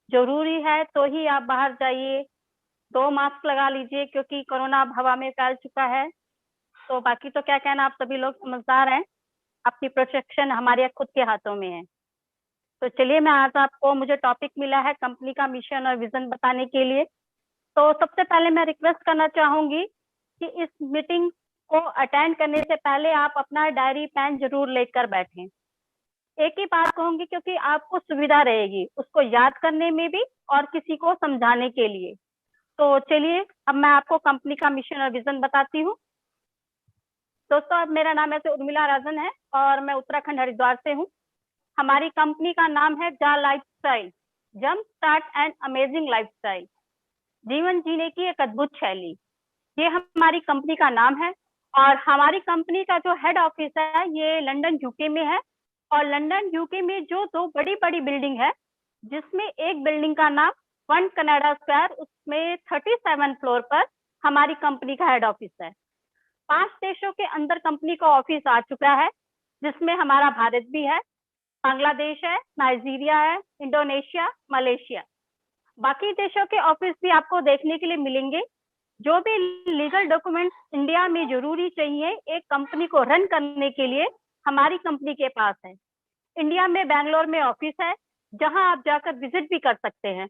जरूरी है तो ही आप बाहर जाइए। 2 मास्क लगा लीजिए क्योंकि कोरोना अब हवा में फैल चुका है। तो बाकी तो क्या कहना, आप सभी लोग समझदार हैं, अपनी प्रोटेक्शन हमारे खुद के हाथों में है। तो चलिए मैं आज आपको, मुझे टॉपिक मिला है कंपनी का मिशन और विजन बताने के लिए। तो सबसे पहले मैं रिक्वेस्ट करना चाहूंगी कि इस मीटिंग को अटेंड करने से पहले आप अपना डायरी पेन जरूर लेकर बैठें। एक ही बात कहूंगी क्योंकि आपको सुविधा रहेगी उसको याद करने में भी और किसी को समझाने के लिए। तो चलिए अब मैं आपको कंपनी का मिशन और विजन बताती हूँ। दोस्तों अब मेरा नाम ऐसे उर्मिला राजन है और मैं उत्तराखंड हरिद्वार से हूँ। हमारी कंपनी का नाम है जा lifestyle, jump start and amazing lifestyle, जीवन जीने की एक अद्भुत शैली, ये हमारी कंपनी का नाम है। और हमारी कंपनी का जो हेड ऑफिस है ये लंदन यूके में है और लंदन यूके में जो 2 बड़ी बड़ी बिल्डिंग है, जिसमें एक बिल्डिंग का नाम 1 कनाडा स्क्वायर, उसमें 37 फ्लोर पर हमारी कंपनी का हेड ऑफिस है। 5 देशों के अंदर कंपनी का ऑफिस आ चुका है, जिसमें हमारा भारत भी है, बांग्लादेश है, नाइजीरिया है, इंडोनेशिया, मलेशिया। बाकी देशों के ऑफिस भी आपको देखने के लिए मिलेंगे। जो भी लीगल डॉक्यूमेंट्स इंडिया में जरूरी चाहिए एक कंपनी को रन करने के लिए, हमारी कंपनी के पास है। इंडिया में बैंगलोर में ऑफिस है, जहां आप जाकर विजिट भी कर सकते हैं।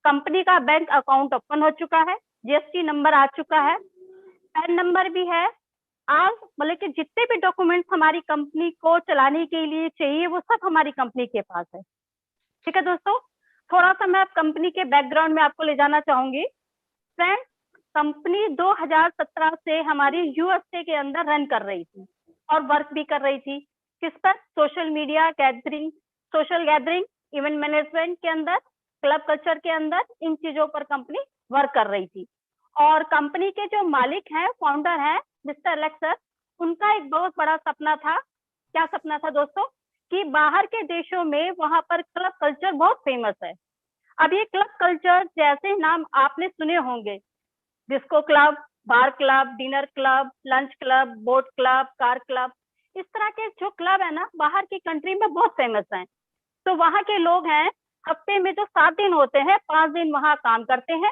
कंपनी का बैंक अकाउंट ओपन हो चुका है, जीएसटी नंबर आ चुका है, पैन नंबर भी है। आप मतलब कि जितने भी डॉक्यूमेंट्स हमारी कंपनी को चलाने के लिए चाहिए वो सब हमारी कंपनी के पास है। ठीक है दोस्तों, थोड़ा सा मैं कंपनी के बैकग्राउंड में आपको ले जाना चाहूंगी। फ्रेंड्स, कंपनी 2017 से हमारी यूएसए के अंदर रन कर रही थी और वर्क भी कर रही थी। किस पर? Social media gathering, social gathering, event management के अंदर, क्लब कल्चर के अंदर, इन चीजों पर कंपनी वर्क कर रही थी। और कंपनी के जो मालिक हैं, फाउंडर हैं, मिस्टर एलेक्स सर, उनका एक बहुत बड़ा सपना था। क्या सपना था दोस्तों? कि बाहर के देशों में वहां पर क्लब कल्चर बहुत फेमस है। अब ये क्लब कल्चर जैसे नाम आपने सुने होंगे, disco club, bar club, dinner club, lunch club, boat club, car club, इस तरह के जो क्लब है ना, बाहर की कंट्री में बहुत फेमस हैं। तो वहां के लोग हैं, हफ्ते में जो 7 दिन होते हैं, 5 दिन वहां काम करते हैं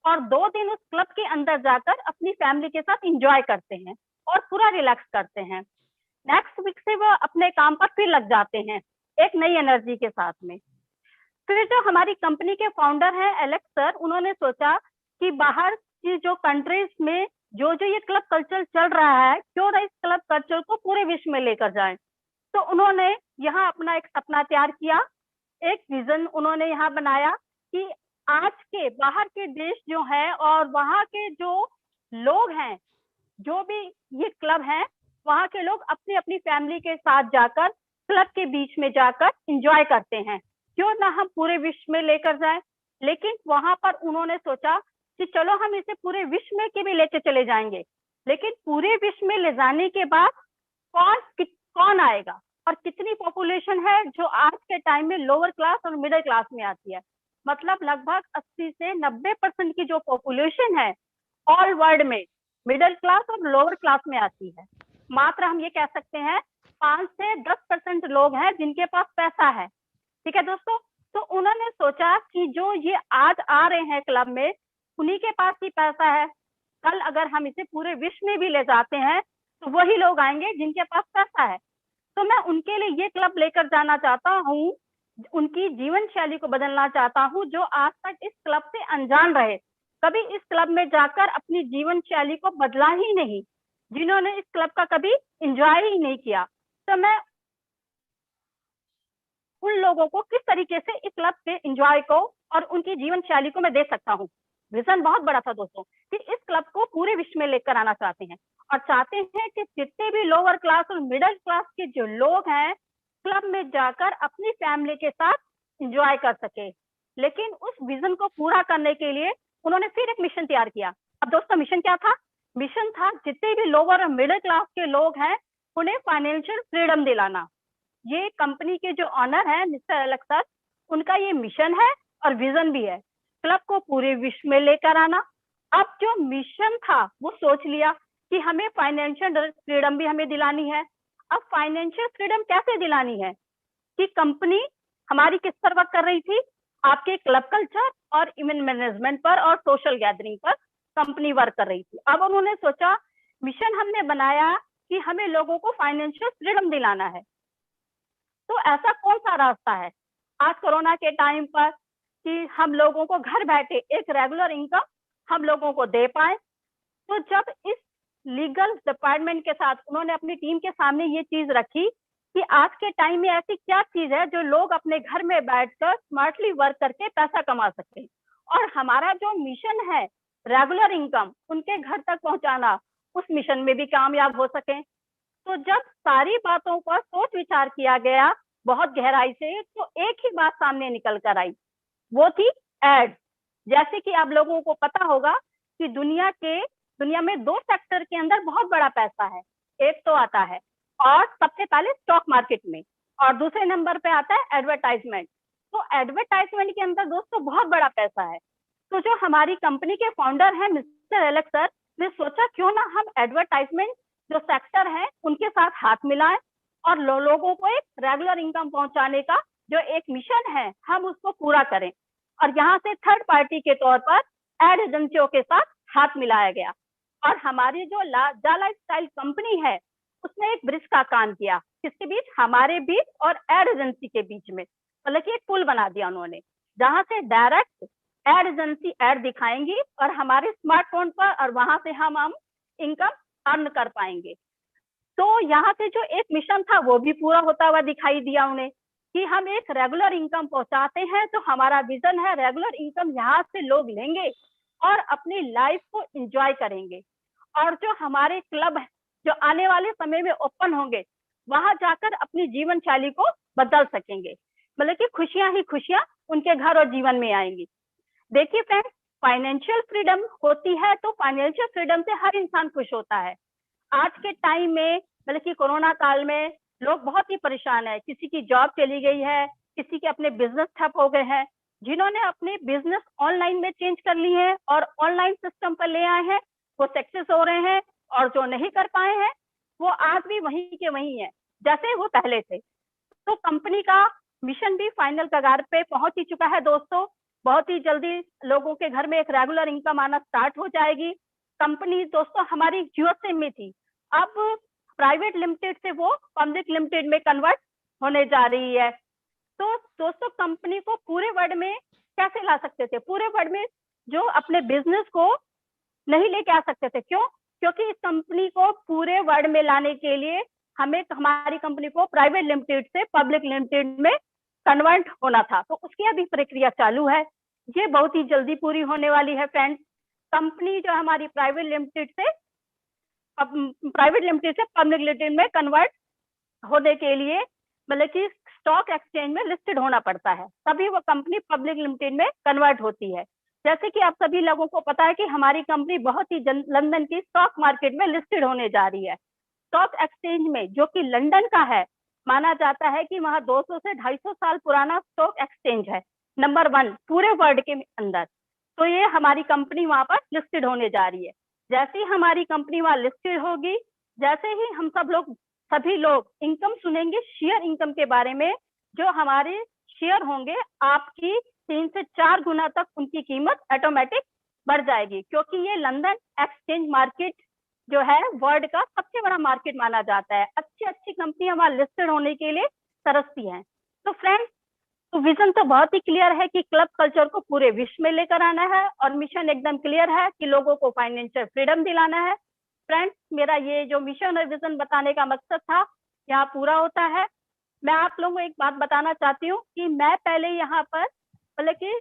और 2 दिन उस क्लब के अंदर जाकर अपनी फैमिली के साथ एंजॉय करते हैं और पूरा रिलैक्स करते हैं। नेक्स्ट वीक से वो अपने काम पर फिर लग जाते हैं एक नई एनर्जी के साथ में। फिर जो हमारी कंपनी के फाउंडर हैं एलेक्स सर, उन्होंने सोचा कि बाहर की जो कंट्रीज में जो ये क्लब कल्चर चल रहा है, क्यों ना इस क्लब कल्चर को पूरे विश्व में लेकर जाएं। तो उन्होंने यहाँ अपना एक सपना तैयार किया, एक विजन उन्होंने यहाँ बनाया कि आज के बाहर के देश जो है और वहाँ के जो लोग हैं, जो भी ये क्लब हैं, वहाँ के लोग अपनी अपनी फैमिली के साथ जाकर क्लब के बीच में जाकर एंजॉय करते हैं, क्यों ना हम पूरे विश्व में लेकर जाएं। लेकिन वहां पर उन्होंने सोचा कि चलो हम इसे पूरे विश्व में के भी लेके चले जाएंगे, लेकिन पूरे विश्व में ले जाने के बाद कौन आएगा और कितनी पॉपुलेशन है जो आज के टाइम में लोअर क्लास और मिडिल क्लास में आती है। मतलब लगभग 80 से 90% की जो पॉपुलेशन है ऑल वर्ल्ड में मिडिल क्लास और लोअर क्लास में आती है। मात्र हम ये कह सकते हैं 5 से 10% लोग हैं जिनके पास पैसा है। ठीक है दोस्तों, तो उन्होंने सोचा कि जो ये आज आ रहे हैं क्लब में, उन्हीं के पास ही पैसा है। कल अगर हम इसे पूरे विश्व में भी ले जाते हैं तो वही लोग आएंगे जिनके पास पैसा है। तो मैं उनके लिए ये क्लब लेकर जाना चाहता हूँ, उनकी जीवन शैली को बदलना चाहता हूँ, जो आज तक इस क्लब से अनजान रहे, कभी इस क्लब में जाकर अपनी जीवन शैली को बदला ही नहीं, जिन्होंने इस क्लब का कभी एंजॉय ही नहीं किया। तो मैं उन लोगों को किस तरीके से इस क्लब के एंजॉय को और उनकी जीवन शैली को मैं दे सकता हूँ। विजन बहुत बड़ा था दोस्तों कि इस क्लब को पूरे विश्व में लेकर आना चाहते हैं और चाहते हैं कि जितने भी लोअर क्लास और मिडिल क्लास के जो लोग हैं क्लब में जाकर अपनी फैमिली के साथ एंजॉय कर सके। लेकिन उस विजन को पूरा करने के लिए उन्होंने फिर एक मिशन तैयार किया। अब दोस्तों मिशन क्या था? मिशन था जितने भी लोअर और मिडिल क्लास के लोग हैं उन्हें फाइनेंशियल फ्रीडम दिलाना। ये कंपनी के जो ऑनर है मिस्टर एलेक्स सर, उनका ये मिशन है और विजन भी है, क्लब को पूरे विश्व में लेकर आना। अब जो मिशन था वो सोच लिया कि हमें फाइनेंशियल फ्रीडम भी हमें दिलानी है। अब फाइनेंशियल फ्रीडम कैसे दिलानी है कि कंपनी हमारी किस पर वर्क कर रही थी? आपके क्लब कल्चर और इवेंट मैनेजमेंट पर और सोशल गैदरिंग पर कंपनी वर्क कर रही थी। अब उन्होंने सोचा, मिशन हमने बनाया कि हमें लोगों को फाइनेंशियल फ्रीडम दिलाना है, तो ऐसा कौन सा रास्ता है आज कोरोना के टाइम पर कि हम लोगों को घर बैठे एक रेगुलर इनकम हम लोगों को दे पाए। तो जब इस लीगल डिपार्टमेंट के साथ उन्होंने अपनी टीम के सामने ये चीज रखी कि आज के टाइम में ऐसी क्या चीज है जो लोग अपने घर में बैठकर स्मार्टली वर्क करके पैसा कमा सकते हैं, और हमारा जो मिशन है रेगुलर इनकम उनके घर तक पहुंचाना, उस मिशन में भी कामयाब हो सके। तो जब सारी बातों पर सोच विचार किया गया बहुत गहराई से, तो एक ही बात सामने निकल कर आई, वो थी एड। जैसे कि आप लोगों को पता होगा कि दुनिया में 2 सेक्टर के अंदर बहुत बड़ा पैसा है। एक तो आता है और सबसे पहले स्टॉक मार्केट में, और दूसरे नंबर पे आता है एडवर्टाइजमेंट। तो एडवर्टाइजमेंट के अंदर दोस्तों बहुत बड़ा पैसा है। तो जो हमारी कंपनी के फाउंडर हैं मिस्टर एलेक्स सर ने सोचा क्यों ना हम एडवर्टाइजमेंट जो सेक्टर है उनके साथ हाथ मिलाएं और लोगों को एक रेगुलर इनकम पहुंचाने का जो एक मिशन है हम उसको पूरा करें। और यहाँ से थर्ड पार्टी के तौर पर एड एजेंसियों के साथ हाथ मिलाया गया और हमारी जो जा लाइफस्टाइल कंपनी है उसने एक ब्रिज का काम किया, किसके बीच, हमारे बीच और एड एजेंसी के बीच में, मतलब कि एक पुल बना दिया उन्होंने, जहां से डायरेक्ट एड एजेंसी एड दिखाएंगी और हमारे स्मार्टफोन पर, और वहां से हम इनकम अर्न कर पाएंगे। तो यहाँ से जो एक मिशन था वो भी पूरा होता हुआ दिखाई दिया उन्हें कि हम एक रेगुलर इनकम पहुंचाते हैं। तो हमारा विजन है रेगुलर इनकम यहाँ से लोग लेंगे और अपनी लाइफ को एंजॉय करेंगे। और जो हमारे क्लब जो आने वाले समय में ओपन होंगे वहां जाकर अपनी जीवन शैली को बदल सकेंगे, मतलब कि खुशियां ही खुशियां उनके घर और जीवन में आएंगी। देखिए फ्रेंड्स, फाइनेंशियल फ्रीडम होती है तो फाइनेंशियल फ्रीडम से हर इंसान खुश होता है। आज के टाइम में मतलब कि कोरोना काल में लोग बहुत ही परेशान है, किसी की जॉब चली गई है, किसी के अपने बिजनेस ठप हो गए हैं। जिन्होंने अपने बिजनेस ऑनलाइन में चेंज कर ली है और ऑनलाइन सिस्टम पर ले आए हैं वो सक्सेस हो रहे हैं, और जो नहीं कर पाए हैं वो आज भी वहीं के वहीं है जैसे वो पहले थे। तो कंपनी का मिशन भी फाइनल कगार पे पहुंच ही चुका है दोस्तों। बहुत ही जल्दी लोगों के घर में एक रेगुलर इनकम आना स्टार्ट हो जाएगी। कंपनी दोस्तों हमारी यूएसए में थी, अब प्राइवेट लिमिटेड से वो पब्लिक लिमिटेड में कन्वर्ट होने जा रही है। तो दोस्तों कंपनी को पूरे वर्ल्ड में कैसे ला सकते थे, पूरे वर्ल्ड में जो अपने बिजनेस को नहीं लेके आ सकते थे, क्यों? क्योंकि इस कंपनी को पूरे वर्ल्ड में लाने के लिए हमें हमारी कंपनी को प्राइवेट लिमिटेड से पब्लिक लिमिटेड में कन्वर्ट होना था। तो उसकी अभी प्रक्रिया चालू है, ये बहुत ही जल्दी पूरी होने वाली है फ्रेंड्स। कंपनी जो हमारी प्राइवेट लिमिटेड से पब्लिक लिमिटेड में कन्वर्ट होने के लिए मतलब कि स्टॉक एक्सचेंज में लिस्टेड होना पड़ता है, तभी वो कंपनी पब्लिक लिमिटेड में कन्वर्ट होती है। जैसे कि आप सभी लोगों को पता है कि हमारी कंपनी बहुत ही लंदन की स्टॉक मार्केट में लिस्टेड होने जा रही है। स्टॉक एक्सचेंज में जो कि लंदन का है, माना जाता है कि वहां 200 से 250 साल पुराना स्टॉक एक्सचेंज है, नंबर 1 पूरे वर्ल्ड के अंदर। तो ये हमारी कंपनी वहां पर लिस्टेड होने जा रही है। जैसे ही हमारी कंपनी वहां लिस्टेड होगी, जैसे ही हम सभी लोग इनकम सुनेंगे शेयर इनकम के बारे में, जो हमारे शेयर होंगे आपकी 3 से 4 गुना तक उनकी कीमत ऑटोमेटिक बढ़ जाएगी, क्योंकि ये लंदन एक्सचेंज मार्केट जो है वर्ल्ड का सबसे बड़ा मार्केट माना जाता है। अच्छी कंपनियां वहां लिस्टेड होने के लिए तरसती हैं। तो फ्रेंड्स, तो विजन तो बहुत ही क्लियर है कि क्लब कल्चर को पूरे विश्व में लेकर आना है, और मिशन एकदम क्लियर है कि लोगों को फाइनेंशियल फ्रीडम दिलाना है। फ्रेंड्स, मेरा ये जो मिशन और विजन बताने का मकसद था यहाँ पूरा होता है। मैं आप लोगों को एक बात बताना चाहती हूँ कि मैं पहले यहाँ पर मतलब कि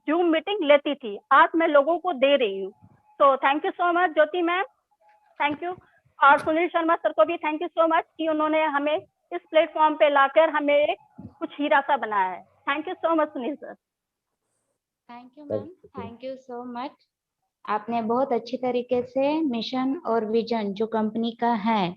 जूम मीटिंग लेती थी, आज मैं लोगों को दे रही हूँ। तो thank you so much Jyoti ma'am, thank you. और सुनील शर्मा सर को भी थैंक यू सो मच कि उन्होंने हमें इस प्लेटफॉर्म पे लाकर हमें कुछ हीरा सा बनाया है। Thank you so much Sunil sir. Thank you ma'am, thank you so much. आपने बहुत अच्छी तरीके से मिशन और विजन जो कंपनी का है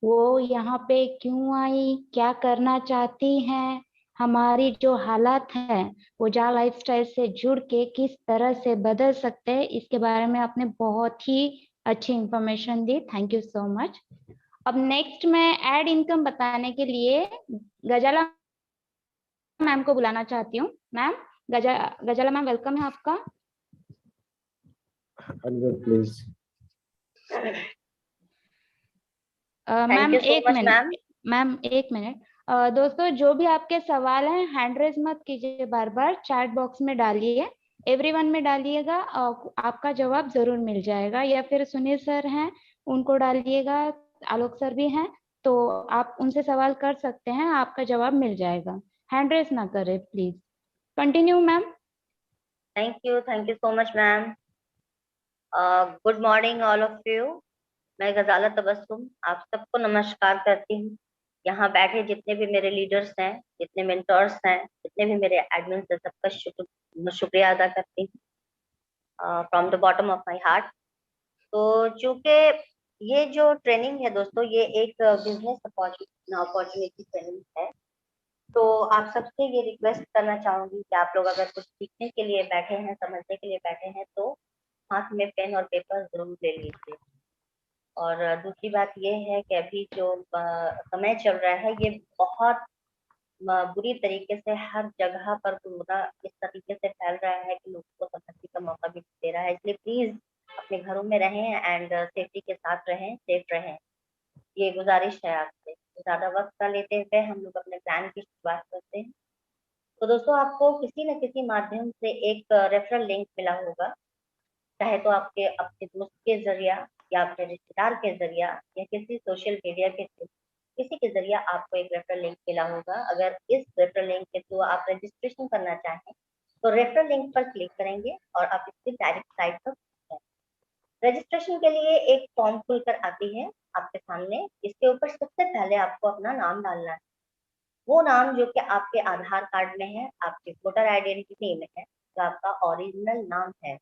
वो यहाँ पे क्यों आई, क्या करना चाहती हैं, हमारी जो हालात है वो जा लाइफस्टाइल से जुड़ के किस तरह से बदल सकते हैं, इसके बारे में आपने बहुत ही अच्छी information the. Thank you so much. अब नेक्स्ट मैं एड इनकम बताने के लिए गजाला मैम को बुलाना चाहती हूँ। मैम, गजाला मैम वेलकम है आपका। प्लीज मैम एक मिनट, मैम एक मिनट। दोस्तों जो भी आपके सवाल हैं हैंड रेज मत कीजिए, बार बार चैट बॉक्स में डालिए, एवरीवन में डालिएगा, आपका जवाब जरूर मिल जाएगा। या फिर सुनील सर हैं उनको डालिएगा, आलोक सर भी हैं, तो आप उनसे सवाल कर सकते हैं, आपका जवाब मिल जाएगा। हैंड रेज ना करें please. Continue ma'am. Thank you so much ma'am. Good morning all of you. मैं गजाला तबस्सुम आप सबको नमस्कार करती हूँ। यहाँ बैठे जितने भी मेरे लीडर्स हैं, जितने मेंटर्स हैं, जितने भी मेरे एडमिन्स हैं, सबका शुक्रिया अदा करती हूँ from the bottom of my heart. तो चूंकि ये जो ट्रेनिंग है दोस्तों, ये एक बिजनेस अपॉर्चुनिटी ट्रेनिंग है, तो आप सबसे ये रिक्वेस्ट करना चाहूंगी कि आप लोग अगर कुछ सीखने के लिए बैठे हैं, समझने के लिए बैठे हैं, तो हाथ में पेन और पेपर जरूर ले लीजिए। और दूसरी बात ये है कि अभी जो समय चल रहा है, ये बहुत बुरी तरीके से हर जगह पर कोरोना इस तरीके से फैल रहा है कि लोगों को समझने का मौका भी दे रहा है। इसलिए प्लीज अपने घरों में रहें एंड सेफ्टी के साथ रहें, सेफ रहें। ये गुजारिश है आपसे। तो ज्यादा वक्त ना लेते हुए हम लोग अपने प्लान की शुरुआत करते हैं। तो दोस्तों, आपको किसी न किसी माध्यम से एक रेफरल लिंक मिला होगा, चाहे तो आपके अपने दोस्त के जरिया या अपने रिश्तेदार के जरिया या किसी सोशल मीडिया के थ्रू, किसी के जरिया आपको एक रेफरल लिंक मिला होगा। अगर इस रेफरल लिंक के थ्रू आप रजिस्ट्रेशन करना चाहें तो रेफरल लिंक पर क्लिक करेंगे और आप इसकी डायरेक्ट साइट पर पहुंच जाएंगे। रजिस्ट्रेशन के लिए एक फॉर्म खुलकर आती है आपके सामने। इसके ऊपर सबसे पहले आपको अपना नाम डालना है, वो नाम जो कि आपके आधार कार्ड में है, आपके वोटर आइडेंटिटी में है, जो आपका ओरिजिनल नाम है,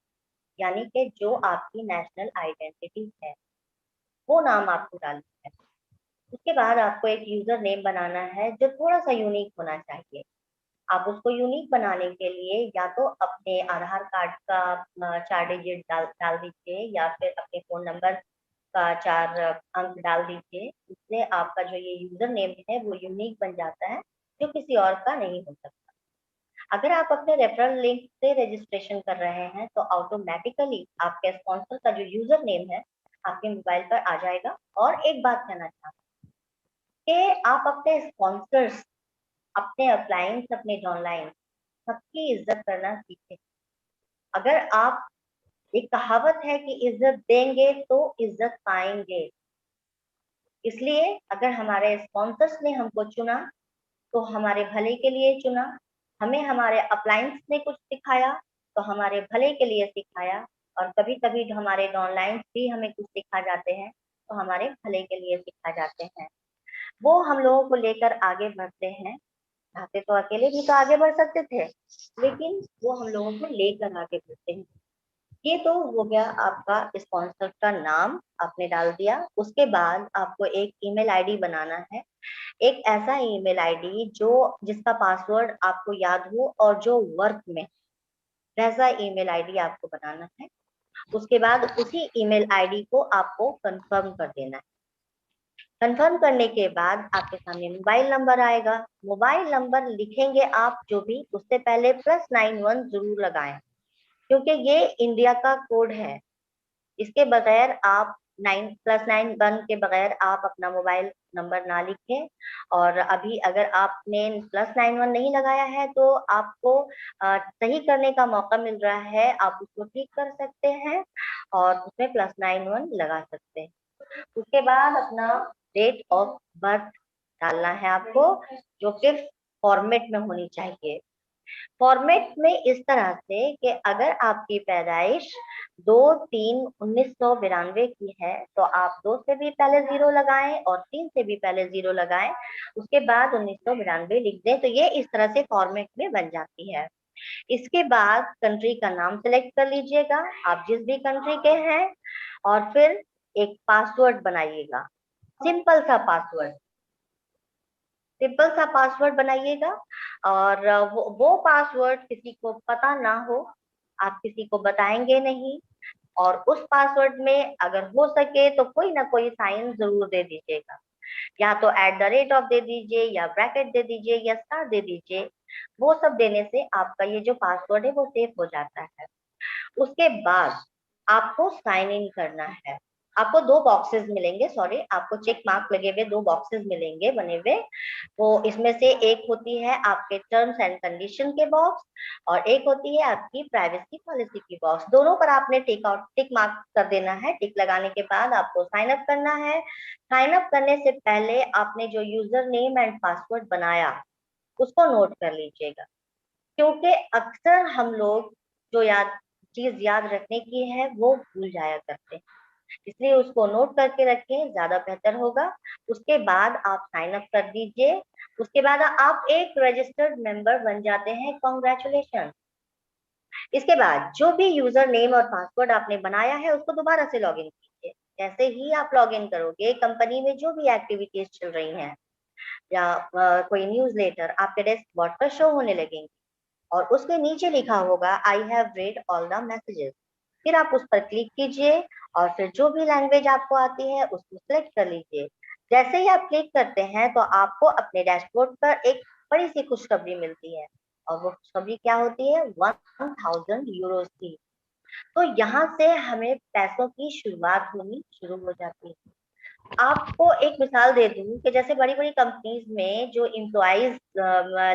यानी कि जो आपकी नेशनल आइडेंटिटी है, वो नाम आपको डालना है। उसके बाद आपको एक यूजर नेम बनाना है जो थोड़ा सा यूनिक होना चाहिए। आप उसको यूनिक बनाने के लिए या तो अपने आधार कार्ड का 4 डिजिट डाल दीजिए या फिर अपने फोन नंबर का 4 अंक डाल दीजिए। इससे आपका जो ये यूजर नेम है वो यूनिक बन जाता है, जो किसी और का नहीं हो सकता। अगर आप अपने रेफरल लिंक से रजिस्ट्रेशन कर रहे हैं तो ऑटोमेटिकली आपके स्पॉन्सर का जो यूजर नेम है आपके मोबाइल पर आ जाएगा। और एक बात कहना चाहूँ कि आप अपने स्पॉन्सर्स, अपने अपलाइंस, अपने डाउनलाइन, सबकी इज्जत करना सीखें। अगर आप, एक कहावत है कि इज्जत देंगे तो इज्जत पाएंगे। इसलिए अगर हमारे स्पॉन्सर्स ने हमको चुना तो हमारे भले के लिए चुना। हमें हमारे अपलाइंस ने कुछ सिखाया तो हमारे भले के लिए सिखाया। और कभी कभी हमारे डाउनलाइंस भी हमें कुछ सिखा जाते हैं तो हमारे भले के लिए सिखा जाते हैं। वो हम लोगों को लेकर आगे बढ़ते हैं। चाहते तो अकेले भी तो आगे बढ़ सकते थे, लेकिन वो हम लोगों को लेकर आगे बढ़ते हैं। ये तो हो गया आपका स्पॉन्सर का नाम आपने डाल दिया। उसके बाद आपको एक ईमेल आईडी बनाना है। एक ऐसा ईमेल आईडी जो, जिसका पासवर्ड आपको याद हो और जो वर्क में, वैसा ईमेल आईडी आपको बनाना है। उसके बाद उसी ईमेल आईडी को आपको कंफर्म कर देना है। कंफर्म करने के बाद आपके सामने मोबाइल नंबर आएगा। मोबाइल नंबर लिखेंगे आप जो भी, उससे पहले +91 जरूर लगाएं, क्योंकि ये इंडिया का कोड है। इसके बगैर आप +91 के बगैर आप अपना मोबाइल नंबर ना लिखें। और अभी अगर आपने +91 नहीं लगाया है तो आपको सही करने का मौका मिल रहा है, आप उसको ठीक कर सकते हैं और उसमें +91 लगा सकते हैं। उसके बाद अपना डेट ऑफ बर्थ डालना है आपको, जो कि फॉर्मेट में होनी चाहिए। फॉर्मेट में इस तरह से कि अगर आपकी पैदाइश 2/3/1992 की है तो आप 2 से भी पहले 0 लगाएं और 3 से भी पहले 0 लगाएं, उसके बाद 1992 लिख दें। तो ये इस तरह से फॉर्मेट में बन जाती है। इसके बाद कंट्री का नाम सेलेक्ट कर लीजिएगा, आप जिस भी कंट्री के हैं, और फिर एक पासवर्ड बनाइएगा। सिंपल सा पासवर्ड, सिंपल सा पासवर्ड बनाइएगा। और वो पासवर्ड किसी को पता ना हो, आप किसी को बताएंगे नहीं। और उस पासवर्ड में अगर हो सके तो कोई ना कोई साइन जरूर दे दीजिएगा, या तो @ दे दीजिए या ब्रैकेट दे दीजिए या स्टार दे दीजिए। वो सब देने से आपका ये जो पासवर्ड है वो सेफ हो जाता है। उसके बाद आपको साइन इन करना है। आपको 2 बॉक्सेस मिलेंगे, सॉरी, आपको चेक मार्क लगे हुए 2 बॉक्सेस मिलेंगे बने हुए। वो इसमें से एक होती है आपके टर्म्स एंड कंडीशन के बॉक्स और एक होती है आपकी प्राइवेसी पॉलिसी की बॉक्स। दोनों पर आपने टिक मार्क कर देना है। टिक लगाने के बाद आपको साइन अप करना है। साइन अप करने से पहले आपने जो यूजर नेम एंड पासवर्ड बनाया उसको नोट कर लीजिएगा, क्योंकि अक्सर हम लोग जो चीज याद रखने की है वो भूल जाया करते हैं। इसलिए उसको नोट करके रखें, ज्यादा बेहतर होगा। उसके बाद आप साइन अप कर दीजिए। उसके बाद आप एक रजिस्टर्ड मेंबर बन जाते हैं। कॉन्ग्रेचुलेशन। इसके बाद जो भी यूजर नेम और पासवर्ड आपने बनाया है उसको दोबारा से लॉगिन कीजिए। जैसे ही आप लॉगिन करोगे, कंपनी में जो भी एक्टिविटीज चल रही हैं या कोई न्यूज लेटर आपके डेस्क बोर्ड पर शो होने लगेंगे और उसके नीचे लिखा होगा I have read all the messages. फिर आप उस पर क्लिक कीजिए और फिर जो भी लैंग्वेज आपको आती है उसको सिलेक्ट कर लीजिए। जैसे ही आप क्लिक करते हैं तो आपको अपने डैशबोर्ड पर एक बड़ी सी खुशखबरी मिलती है और वो खुशखबरी क्या होती है, 1000 यूरोज की। तो यहाँ से हमें पैसों की शुरुआत होनी शुरू हो जाती है। आपको एक मिसाल दे दूं कि जैसे बड़ी बड़ी कंपनीज में जो एम्प्लॉइज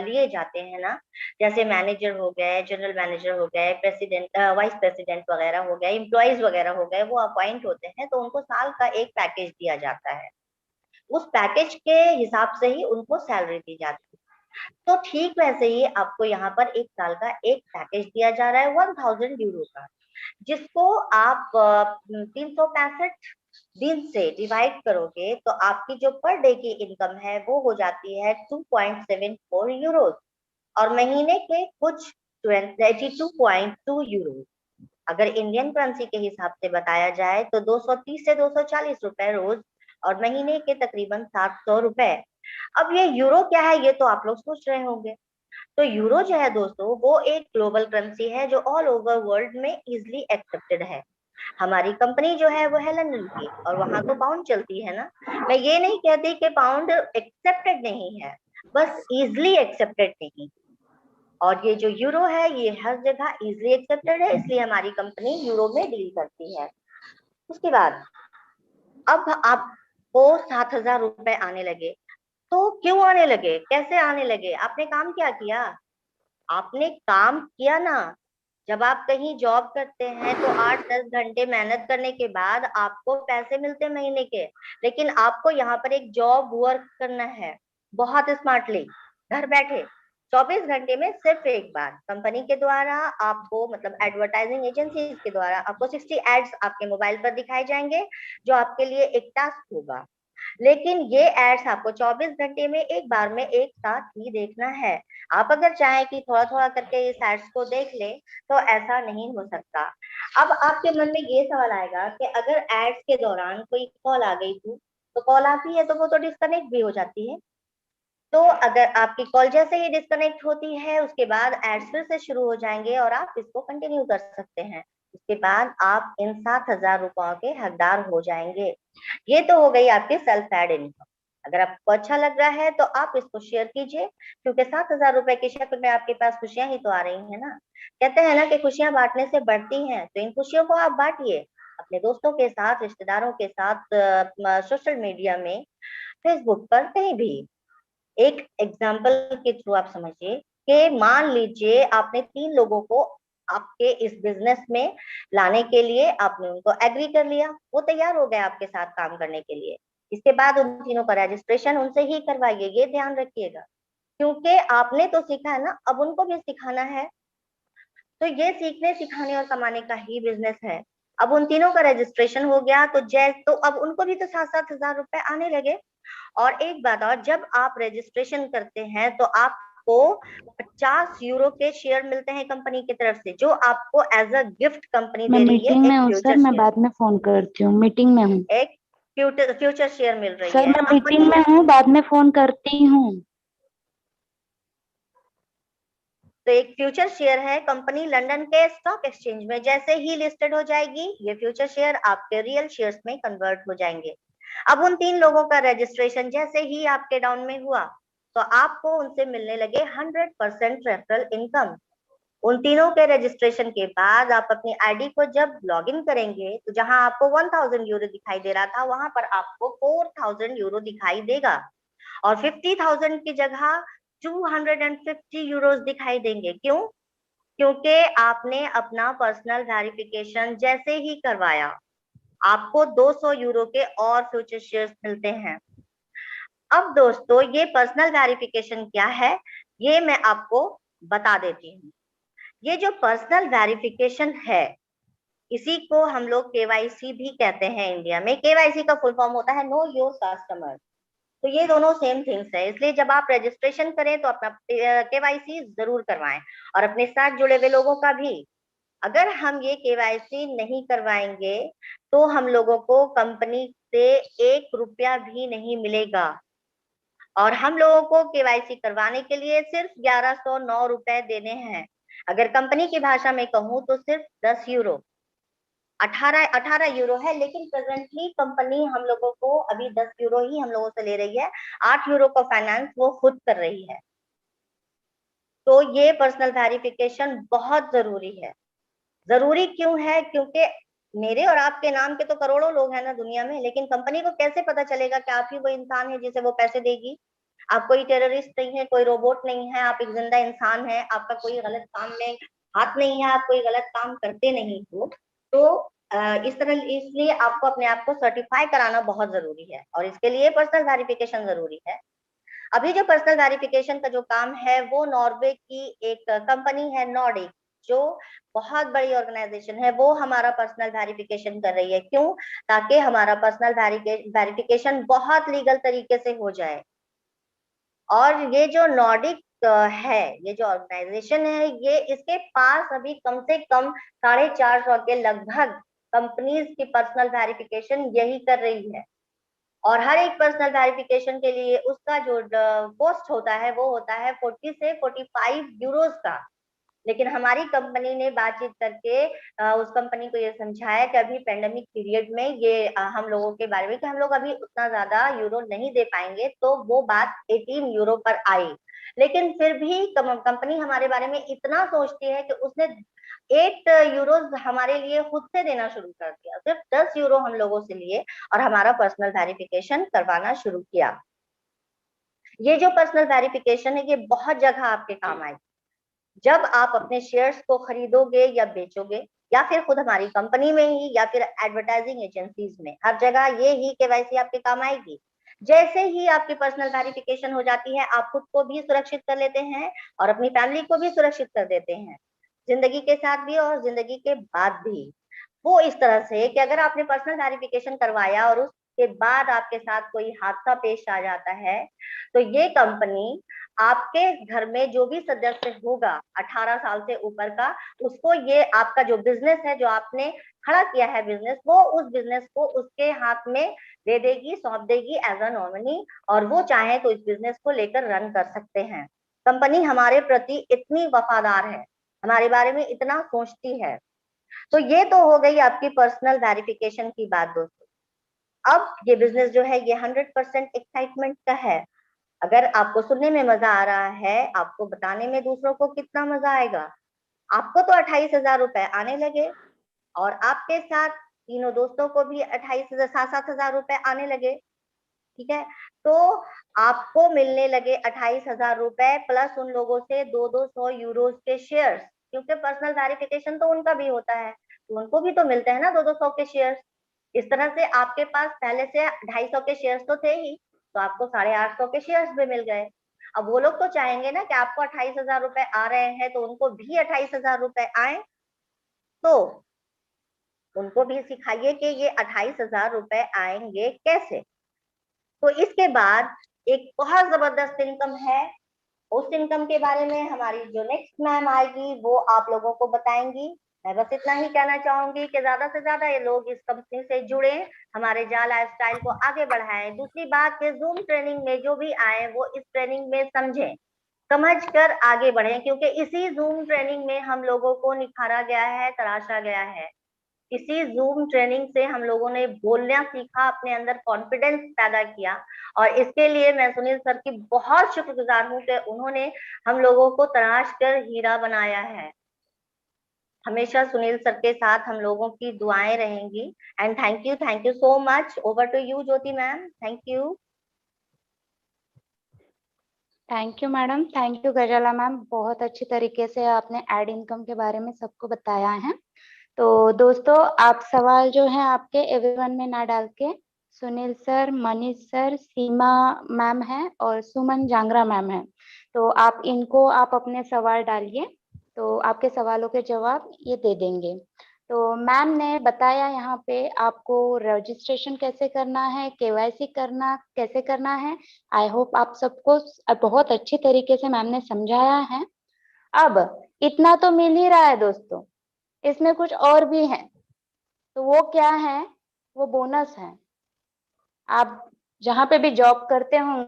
लिए जाते हैं ना, जैसे मैनेजर हो गए, जनरल मैनेजर हो गए, प्रेसिडेंट, वाइस प्रेसिडेंट वगैरह हो गए, एम्प्लॉइज वगैरह हो गए, वो अपॉइंट होते हैं तो उनको साल का एक पैकेज दिया जाता है। उस पैकेज के हिसाब से ही उनको सैलरी दी जाती है। तो ठीक वैसे ही आपको यहाँ पर एक साल का एक पैकेज दिया जा रहा है 1000 यूरो का, जिसको आप 365 दिन से डिवाइड करोगे तो आपकी जो पर डे की इनकम है वो हो जाती है 2.74 यूरोज और महीने के कुछ 82.2 यूरो। अगर इंडियन करेंसी के हिसाब से बताया जाए तो 230 से 240 रुपए रोज और महीने के तकरीबन 700 रुपए। अब ये यूरो क्या है ये तो आप लोग सोच रहे होंगे। तो यूरो जो है दोस्तों वो एक ग्लोबल करेंसी है जो ऑल ओवर वर्ल्ड में इजिली एक्सेप्टेड है। हमारी कंपनी जो है वो है लंदन की और वहां तो पाउंड चलती है ना। मैं ये नहीं कहती कि पाउंड एक्सेप्टेड नहीं है, बस इजिली एक्सेप्टेड नहीं। और ये जो यूरो है ये हर जगह इजिली एक्सेप्टेड है, इसलिए हमारी कंपनी यूरो में डील करती है। उसके बाद अब आपको 7000 रुपए आने लगे। तो क्यों आने लगे, कैसे आने लगे, आपने काम क्या किया, आपने काम किया ना। जब आप कहीं जॉब करते हैं तो 8-10 घंटे मेहनत करने के बाद आपको पैसे मिलते हैं महीने के, लेकिन आपको यहाँ पर एक जॉब वर्क करना है बहुत स्मार्टली, घर बैठे 24 घंटे में सिर्फ एक बार कंपनी के द्वारा आपको, मतलब एडवर्टाइजिंग एजेंसी के द्वारा आपको 60 एड्स आपके मोबाइल पर दिखाए जाएंगे जो आपके लिए एक टास्क होगा। लेकिन ये एड्स आपको 24 घंटे में एक बार में एक साथ ही देखना है। आप अगर चाहें कि थोड़ा थोड़ा करके इस एड्स को देख ले तो ऐसा नहीं हो सकता। अब आपके मन में ये सवाल आएगा कि अगर एड्स के दौरान कोई कॉल आ गई थी, तो कॉल आती है तो वो तो डिस्कनेक्ट भी हो जाती है। तो अगर आपकी कॉल जैसे ही डिस्कनेक्ट होती है उसके बाद एड्स फिर से शुरू हो जाएंगे और आप इसको कंटिन्यू कर सकते हैं। उसके बाद आप इन 7000 रुपयों के हकदार हो जाएंगे। ये तो हो गई आपकी सेल्फ एड इनकम। अगर आपको अच्छा लग रहा है तो आप इसको शेयर कीजिए, क्योंकि 7000 रुपए की शक्ल में आपके पास खुशियां ही तो आ रही है ना। कहते हैं ना कि खुशियां बांटने से बढ़ती हैं, तो इन खुशियों को आप बांटिए अपने दोस्तों के साथ, रिश्तेदारों के साथ, सोशल मीडिया में, फेसबुक पर, कहीं भी। एक एग्जाम्पल के थ्रू आप समझिए कि मान लीजिए आपने 3 लोगों को आपके इस बिजनेस में लाने के लिए आपने उनको एग्री कर लिया, वो तैयार हो गए आपके साथ काम करने के लिए। इसके बाद उन तीनों का रजिस्ट्रेशन उनसे ही करवाइए, ये ध्यान रखिएगा, क्योंकि आपने तो सीखा है ना, अब उनको भी सिखाना है। तो ये सीखने, सिखाने और कमाने का ही बिजनेस है। अब उन तीनों का रजिस्ट्रेशन हो गया तो अब उनको भी तो 7-7 हजार रुपए आने लगे। और एक बात और, जब आप रजिस्ट्रेशन करते हैं तो आपको 50 यूरो के शेयर मिलते हैं कंपनी की तरफ से, जो आपको एज अ गिफ्ट कंपनी मैं दे रही है। मीटिंग में एक हूँ सर, फ्यूचर मैं शेयर, बाद में फोन करती हूँ, मीटिंग में हूँ एक फ्यूचर शेयर मिल रही सर, है मैं कंपनी मीटिंग ने। में हूँ, बाद में फोन करती हूँ। तो एक फ्यूचर शेयर है कंपनी लंदन के स्टॉक एक्सचेंज में, जैसे ही लिस्टेड हो जाएगी ये फ्यूचर शेयर आपके रियल शेयर्स में कन्वर्ट हो जाएंगे। अब उन 3 लोगों का रजिस्ट्रेशन जैसे ही आपके डाउन में हुआ तो आपको उनसे मिलने लगे 100% रेफरल इनकम। उन तीनों के रजिस्ट्रेशन के बाद आप अपनी आईडी को जब लॉगिन करेंगे तो जहां आपको 1000 यूरो दिखाई दे रहा था वहां पर आपको 4000 यूरो दिखाई देगा और 50,000 की जगह 250 यूरोज दिखाई देंगे। क्यों? क्योंकि आपने अपना पर्सनल वेरिफिकेशन जैसे ही करवाया, आपको 200 यूरो के और फ्यूचर शेयर्स मिलते हैं। अब दोस्तों ये पर्सनल वेरिफिकेशन क्या है ये मैं आपको बता देती हूँ। ये जो पर्सनल वेरिफिकेशन है इसी को हम लोग केवाईसी भी कहते हैं इंडिया में। केवाईसी का फुल फॉर्म होता है नो योर कस्टमर। तो ये दोनों सेम थिंग्स है, इसलिए जब आप रजिस्ट्रेशन करें तो अपना केवाईसी जरूर करवाएं और अपने साथ जुड़े हुए लोगों का भी। अगर हम ये केवाईसी नहीं करवाएंगे तो हम लोगों को कंपनी से 1 रुपया भी नहीं मिलेगा। और हम लोगों को केवाईसी करवाने के लिए सिर्फ 1109 रुपए देने हैं। अगर कंपनी की भाषा में कहूँ तो सिर्फ 10 यूरो, 18 यूरो है, लेकिन प्रेजेंटली कंपनी हम लोगों को अभी 10 यूरो ही हम लोगों से ले रही है। 8 यूरो का फाइनेंस वो खुद कर रही है। तो ये पर्सनल वेरिफिकेशन बहुत जरूरी है। जरूरी क्यों है? क्योंकि मेरे और आपके नाम के तो करोड़ों लोग हैं ना दुनिया में, लेकिन कंपनी को कैसे पता चलेगा कि आप ही वो इंसान है जिसे वो पैसे देगी? आप कोई टेररिस्ट नहीं है, कोई रोबोट नहीं है, आप एक जिंदा इंसान है, आपका कोई गलत काम में हाथ नहीं है, आप कोई गलत काम करते नहीं हो। तो इस तरह इसलिए आपको अपने आप को सर्टिफाई कराना बहुत जरूरी है, और इसके लिए पर्सनल वेरिफिकेशन जरूरी है। अभी जो पर्सनल वेरिफिकेशन का जो काम है वो नॉर्वे की एक कंपनी है नॉर्डिक, जो बहुत बड़ी ऑर्गेनाइजेशन है, वो हमारा पर्सनल वेरिफिकेशन कर रही है। क्यों? ताकि हमारा पर्सनल वेरिफिकेशन बहुत लीगल तरीके से हो जाए। और ये जो नॉर्डिक है, ये जो ऑर्गेनाइजेशन है, ये इसके पास अभी कम से कम 450 के लगभग कंपनीज की पर्सनल वेरिफिकेशन यही कर रही है। और हर एक पर्सनल वेरिफिकेशन के लिए उसका जो कॉस्ट होता है वो होता है 40 से 45 यूरोस का। लेकिन हमारी कंपनी ने बातचीत करके उस कंपनी को ये समझाया कि अभी पेंडेमिक पीरियड में ये हम लोगों के बारे में कि हम लोग अभी उतना ज्यादा यूरो नहीं दे पाएंगे, तो वो बात 18 यूरो पर आई। लेकिन फिर भी कंपनी हमारे बारे में इतना सोचती है कि उसने 8 यूरोज हमारे लिए खुद से देना शुरू कर दिया, सिर्फ 10 यूरो हम लोगों से लिए और हमारा पर्सनल वेरिफिकेशन करवाना शुरू किया। ये जो पर्सनल वेरिफिकेशन है ये बहुत जगह आपके काम आएगी। जब आप अपने शेयर्स को खरीदोगे या बेचोगे, या फिर खुद हमारी कंपनी में ही, या फिर एडवर्टाइजिंग एजेंसीज में, हर जगह ये ही केवाईसी आपके काम आएगी। जैसे ही आपकी पर्सनल वेरिफिकेशन हो जाती है, आप खुद को भी सुरक्षित कर लेते हैं और अपनी फैमिली को भी सुरक्षित कर देते हैं, जिंदगी के साथ भी और जिंदगी के बाद भी। वो इस तरह से कि अगर आपने पर्सनल वेरिफिकेशन करवाया और उसके बाद आपके साथ कोई हादसा पेश आ जाता है, तो ये कंपनी आपके घर में जो भी सदस्य होगा 18 साल से ऊपर का, उसको ये आपका जो बिजनेस है, जो आपने खड़ा किया है बिजनेस, वो उस बिजनेस को उसके हाथ में दे देगी, सौंप देगी एज अ नॉमिनी, और वो चाहे तो इस बिजनेस को लेकर रन कर सकते हैं। कंपनी हमारे प्रति इतनी वफादार है, हमारे बारे में इतना सोचती है। तो ये तो हो गई आपकी पर्सनल वेरिफिकेशन की बात दोस्तों। अब ये बिजनेस जो है ये 100% एक्साइटमेंट का है। अगर आपको सुनने में मजा आ रहा है, आपको बताने में दूसरों को कितना मजा आएगा। आपको तो 28,000 रुपए आने लगे और आपके साथ तीनों दोस्तों को भी 28,000 7,000 रुपए आने लगे, ठीक है। तो आपको मिलने लगे 28,000 रुपए प्लस उन लोगों से 200 यूरोज के शेयर्स, क्योंकि पर्सनल वेरिफिकेशन तो उनका भी होता है, तो उनको भी तो मिलते हैं ना 200 के शेयर्स। इस तरह से आपके पास पहले से 250 के शेयर्स तो थे ही, तो आपको 850 के शेयर्स भी मिल गए। अब वो लोग तो चाहेंगे ना कि आपको 28,000 रुपए आ रहे हैं तो उनको भी 28,000 रुपए आए, तो उनको भी सिखाइए कि ये 28,000 रुपए आएंगे कैसे। तो इसके बाद एक बहुत जबरदस्त इनकम है। उस इनकम के बारे में हमारी जो नेक्स्ट मैम आएगी वो आप लोगों को बताएंगी। मैं बस इतना ही कहना चाहूंगी कि ज्यादा से ज्यादा ये लोग इस कंपनी से जुड़े, हमारे जा लाइफस्टाइल को आगे बढ़ाएं। दूसरी बात कि जूम ट्रेनिंग में जो भी आए वो इस ट्रेनिंग में समझें, समझ कर आगे बढ़ें, क्योंकि इसी जूम ट्रेनिंग में हम लोगों को निखारा गया है, तराशा गया है। इसी जूम ट्रेनिंग से हम लोगों ने बोलना सीखा, अपने अंदर कॉन्फिडेंस पैदा किया, और इसके लिए मैं सुनील सर की बहुत शुक्रगुजार हूँ कि उन्होंने हम लोगों को तराश कर हीरा बनाया है। हमेशा सुनील सर के साथ हम लोगों की दुआएं रहेंगी। And thank you so much. Over to you Jyoti ma'am. Thank you. Thank you madam, thank you Ghazala ma'am, बहुत अच्छी तरीके से आपने एड इनकम के बारे में सबको बताया है। तो दोस्तों आप सवाल जो है आपके एवरीवन में ना डाल के सुनील सर, मनीष सर, सीमा मैम है और सुमन जांगरा मैम है, तो आप इनको आप अपने सवाल डालिए, तो आपके सवालों के जवाब ये दे देंगे। तो मैम ने बताया यहाँ पे आपको रजिस्ट्रेशन कैसे करना है, केवाईसी करना कैसे करना है। आई होप आप सबको बहुत अच्छी तरीके से मैम ने समझाया है। अब इतना तो मिल ही रहा है दोस्तों, इसमें कुछ और भी है, तो वो क्या है? वो बोनस है। आप जहाँ पे भी जॉब करते होंगे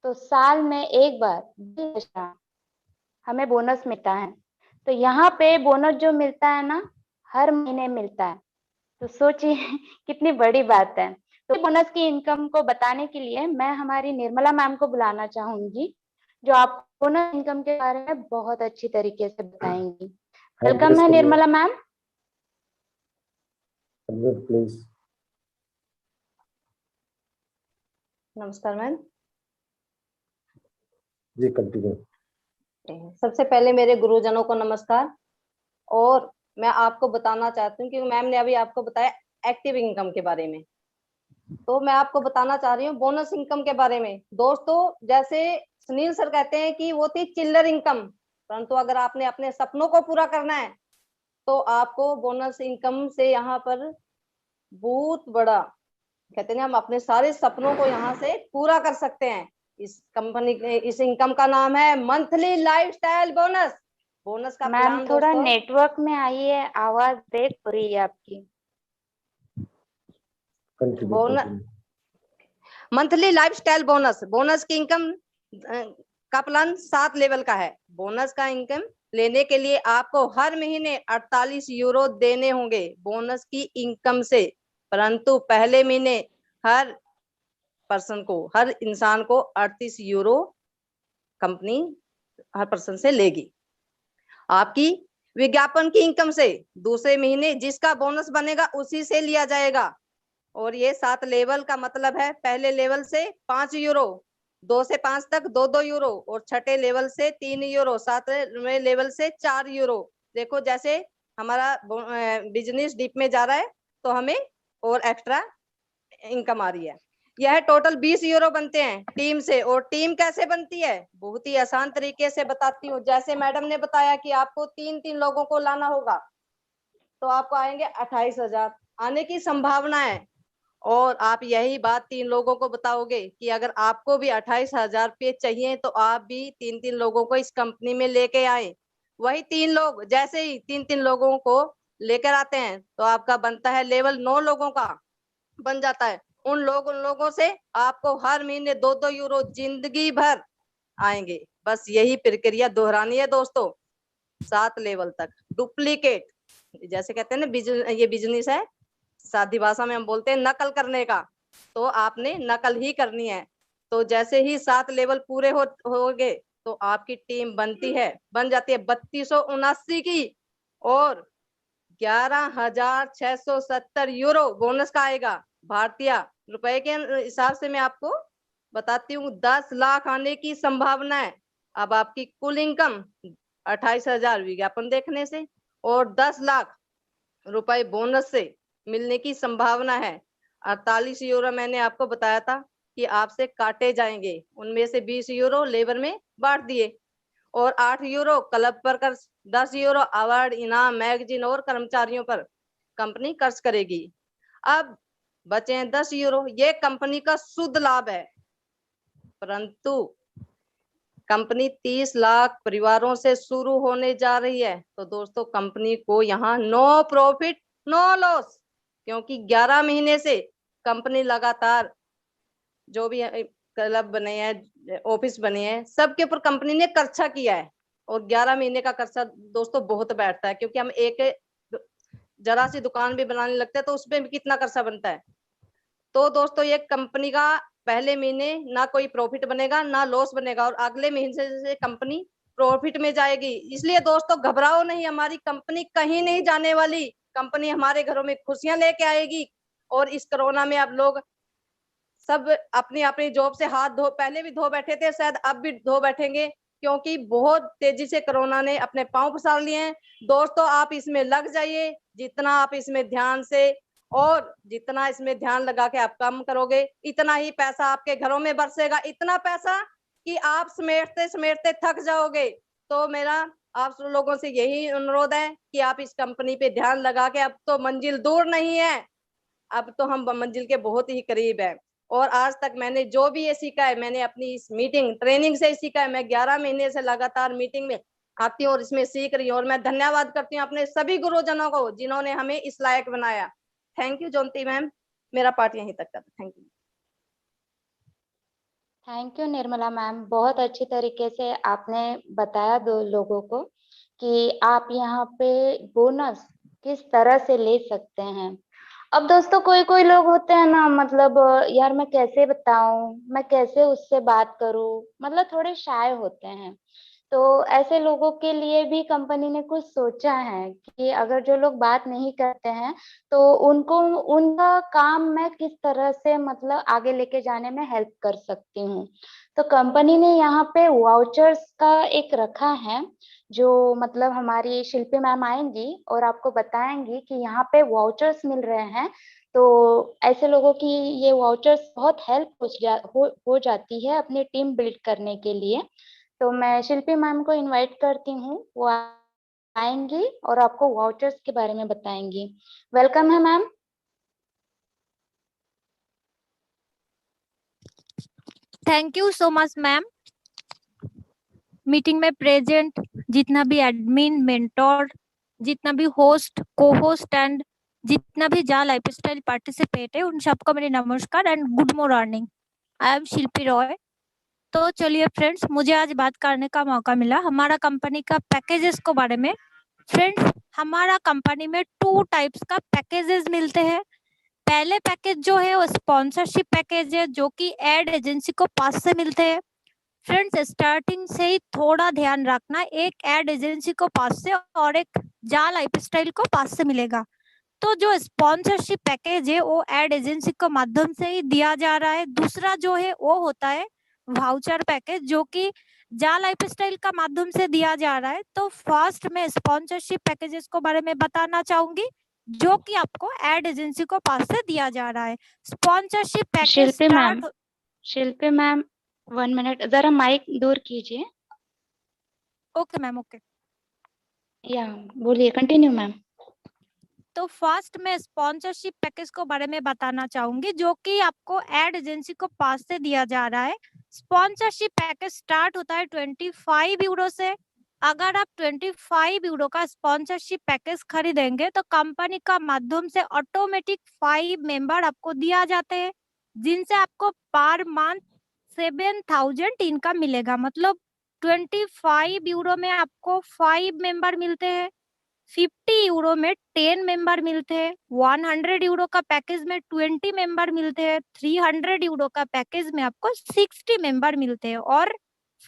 तो साल में एक बार हमें बोनस मिलता है। तो यहाँ पे बोनस जो मिलता है ना, हर महीने मिलता है। तो सोचिए कितनी बड़ी बात है। तो बोनस की इनकम को बताने के लिए मैं हमारी निर्मला मैम को बुलाना चाहूंगी, जो आपको बोनस इनकम के बारे में बहुत अच्छी तरीके से बताएंगी। वेलकम है निर्मला मैम। प्लीज। नमस्कार मैम। जी कंटिन्यू। सबसे पहले मेरे गुरुजनों को नमस्कार। और मैं आपको बताना चाहती हूँ कि मैम ने अभी आपको बताया एक्टिव इनकम के बारे में, तो मैं आपको बताना चाह रही हूँ बोनस इनकम के बारे में। दोस्तों, जैसे सुनील सर कहते हैं कि वो थी चिल्लर इनकम, परंतु अगर आपने अपने सपनों को पूरा करना है तो आपको बोनस इनकम से यहाँ पर बहुत बड़ा, कहते हैं हम अपने सारे सपनों को यहाँ से पूरा कर सकते हैं। इस इनकम का नाम है मंथली लाइफस्टाइल बोनस। बोनस का मैम प्लान थोड़ा दोस्तों, नेटवर्क में आइए, आवाज ब्रेक हो रही है आपकी। मंथली लाइफस्टाइल बोनस, बोनस की इनकम का प्लान 7 लेवल का है। बोनस का इनकम लेने के लिए आपको हर महीने 48 यूरो देने होंगे बोनस की इनकम से, परंतु पहले महीने हर पर्सन को, हर इंसान को 38 यूरो कंपनी हर पर्सन से लेगी। आपकी विज्ञापन की इनकम से दूसरे महीने जिसका बोनस बनेगा उसी से लिया जाएगा। और ये 7 लेवल का मतलब है, पहले लेवल से 5 यूरो, 2 से 5 तक 2-2 यूरो, और छठे लेवल से 3 यूरो, 7वें लेवल से 4 यूरो। देखो जैसे हमारा बिजनेस डीप में जा रहा है तो हमें और एक्स्ट्रा इनकम आ रही है। यह टोटल 20 यूरो बनते हैं टीम से। और टीम कैसे बनती है, बहुत ही आसान तरीके से बताती हूँ। जैसे मैडम ने बताया कि आपको 3-3 लोगों को लाना होगा, तो आपको आएंगे 28,000 आने की संभावना है। और आप यही बात 3 लोगों को बताओगे कि अगर आपको भी 28,000 रुपये चाहिए तो आप भी 3-3 लोगों को इस कंपनी में लेके आए। वही 3 लोग जैसे ही 3-3 लोगों को लेकर आते हैं तो आपका बनता है लेवल 9 लोगों का बन जाता है। उन लोगों से आपको हर महीने 2-2 यूरो जिंदगी भर आएंगे। बस यही प्रक्रिया दोहरानी है दोस्तों 7 लेवल तक। डुप्लीकेट, जैसे कहते हैं ना, ये बिजनेस है, सादी भाषा में हम बोलते हैं नकल करने का, तो आपने नकल ही करनी है। तो जैसे ही 7 लेवल पूरे हो गए तो आपकी टीम बन जाती है 3279 की, और 11,670 यूरो बोनस का आएगा। भारतीय रुपए के हिसाब से मैं आपको बताती हूँ 10 लाख आने की संभावना है। अब आपकी कुल इनकम 28,000 विज्ञापन देखने से और 10 लाख रुपए बोनस से मिलने की संभावना है। 48 यूरो मैंने आपको बताया था कि आपसे काटे जाएंगे, उनमें से 20 यूरो लेबर में बांट दिए, और 8 यूरो क्लब पर खर्च, 10 यूरो अवार्ड, इनाम, मैगजीन और कर्मचारियों पर कंपनी खर्च करेगी। अब बचे हैं 10 यूरो, ये कंपनी का शुद्ध लाभ है। परंतु कंपनी 30 लाख परिवारों से शुरू होने जा रही है, तो दोस्तों कंपनी को यहाँ नो प्रॉफिट नो लॉस, क्योंकि 11 महीने से कंपनी लगातार जो भी क्लब बने हैं, ऑफिस बने हैं, सबके ऊपर कंपनी ने खर्चा किया है। और 11 महीने का खर्चा दोस्तों बहुत बैठता है, क्योंकि हम एक जरा सी दुकान भी बनाने लगते हैं तो उसमें भी कितना खर्चा बनता है। तो दोस्तों ये कंपनी का पहले महीने ना कोई प्रॉफिट बनेगा ना लॉस बनेगा, और अगले महीने से कंपनी प्रॉफिट में जाएगी। इसलिए दोस्तों घबराओ नहीं, हमारी कंपनी कहीं नहीं जाने वाली। कंपनी हमारे घरों में खुशियां लेके आएगी। और इस कोरोना में आप लोग सब अपनी अपनी जॉब से हाथ धो, पहले भी धो बैठे थे, शायद अब भी धो बैठेंगे, क्योंकि बहुत तेजी से कोरोना ने अपने पांव पसार लिए हैं। दोस्तों आप इसमें लग जाइए, जितना आप इसमें ध्यान से और जितना इसमें ध्यान लगा के आप काम करोगे, इतना ही पैसा आपके घरों में बरसेगा, इतना पैसा कि आप समेटते समेटते थक जाओगे। तो मेरा आप लोगों से यही अनुरोध है कि आप इस कंपनी पे ध्यान लगा के, अब तो मंजिल दूर नहीं है, अब तो हम मंजिल के बहुत ही करीब है। और आज तक मैंने जो भी ये सीखा है, मैंने अपनी इस मीटिंग ट्रेनिंग से सीखा है। मैं 11 महीने से लगातार मीटिंग में आती हूँ और इसमें सीख रही हूँ, और मैं धन्यवाद करती हूँ अपने सभी गुरुजनों को जिन्होंने हमें इस लायक बनाया। थैंक यू ज्योति मैम, मेरा पार्ट यहीं तक था। Thank you. Thank you Nirmala ma'am, बहुत अच्छी तरीके से आपने बताया दो लोगों को कि आप यहाँ पे बोनस किस तरह से ले सकते हैं। अब दोस्तों कोई कोई लोग होते हैं ना, मतलब यार मैं कैसे बताऊं, मैं कैसे उससे बात करूं, मतलब थोड़े शाय होते हैं। तो ऐसे लोगों के लिए भी कंपनी ने कुछ सोचा है कि अगर जो लोग बात नहीं करते हैं तो उनको उनका काम मैं किस तरह से मतलब आगे लेके जाने में हेल्प कर सकती हूँ। तो कंपनी ने यहाँ पे वाउचर्स का एक रखा है, जो मतलब हमारी शिल्पी मैम आएंगी और आपको बताएंगी कि यहाँ पे वाउचर्स मिल रहे हैं। तो ऐसे लोगों की ये वाउचर्स बहुत हेल्प हो जाती है अपनी टीम बिल्ड करने के लिए। तो मैं शिल्पी मैम को इनवाइट करती हूँ, वो आएंगी और आपको वाउचर्स के बारे में बताएंगी। वेलकम है ma'am. Thank you so much ma'am. Meeting में प्रेजेंट जितना भी एडमिन, मेंटोर, जितना भी होस्ट, को होस्ट एंड जितना भी जा लाइफस्टाइल पार्टिसिपेट है, उन सबको मेरे नमस्कार and good morning. I am Shilpi Roy. तो चलिए फ्रेंड्स, मुझे आज बात करने का मौका मिला हमारा कंपनी का पैकेजेस के बारे में। फ्रेंड्स, हमारा कंपनी में 2 टाइप्स का पैकेजेस मिलते हैं। पहले पैकेज जो है वो स्पॉन्सरशिप पैकेज है, जो कि एड एजेंसी को पास से मिलते हैं। फ्रेंड्स, स्टार्टिंग से ही थोड़ा ध्यान रखना, एक एड एजेंसी को पास से और एक जा लाइफस्टाइल को पास से मिलेगा। तो जो स्पॉन्सरशिप पैकेज है वो एड एजेंसी के माध्यम से ही दिया जा रहा है। दूसरा जो है वो होता है वाउचर पैकेज, जो कि जा लाइफस्टाइल का माध्यम से दिया जा रहा है। तो फर्स्ट मैं स्पॉन्सरशिप पैकेजेस को बारे में बताना चाहूंगी, जो कि आपको एड एजेंसी को पास से दिया जा रहा है। स्पॉन्सरशिप पैकेज शिल्पी मैम 1 मिनट, जरा माइक दूर कीजिए। Okay ma'am, okay. या बोलिए, कंटिन्यू मैम। तो फर्स्ट मैं स्पॉन्सरशिप पैकेज को बारे में बताना चाहूंगी, जो कि आपको एड एजेंसी को पास से दिया जा रहा है। स्पॉन्सरशिप पैकेज स्टार्ट होता है 25 यूरो से। अगर आप 25 यूरो का स्पॉन्सरशिप पैकेज खरीदेंगे तो कंपनी का माध्यम से ऑटोमेटिक 5 मेंबर आपको दिया जाते हैं, जिनसे आपको पर मंथ 7,000 इनकम मिलेगा। मतलब 25 यूरो में आपको 5 मेंबर मिलते हैं, 50 यूरो में 10 मेंबर मिलते हैं, 100 यूरो का पैकेज में 20 मेंबर मिलते हैं, 300 यूरो का पैकेज में आपको 60 मेंबर मिलते हैं और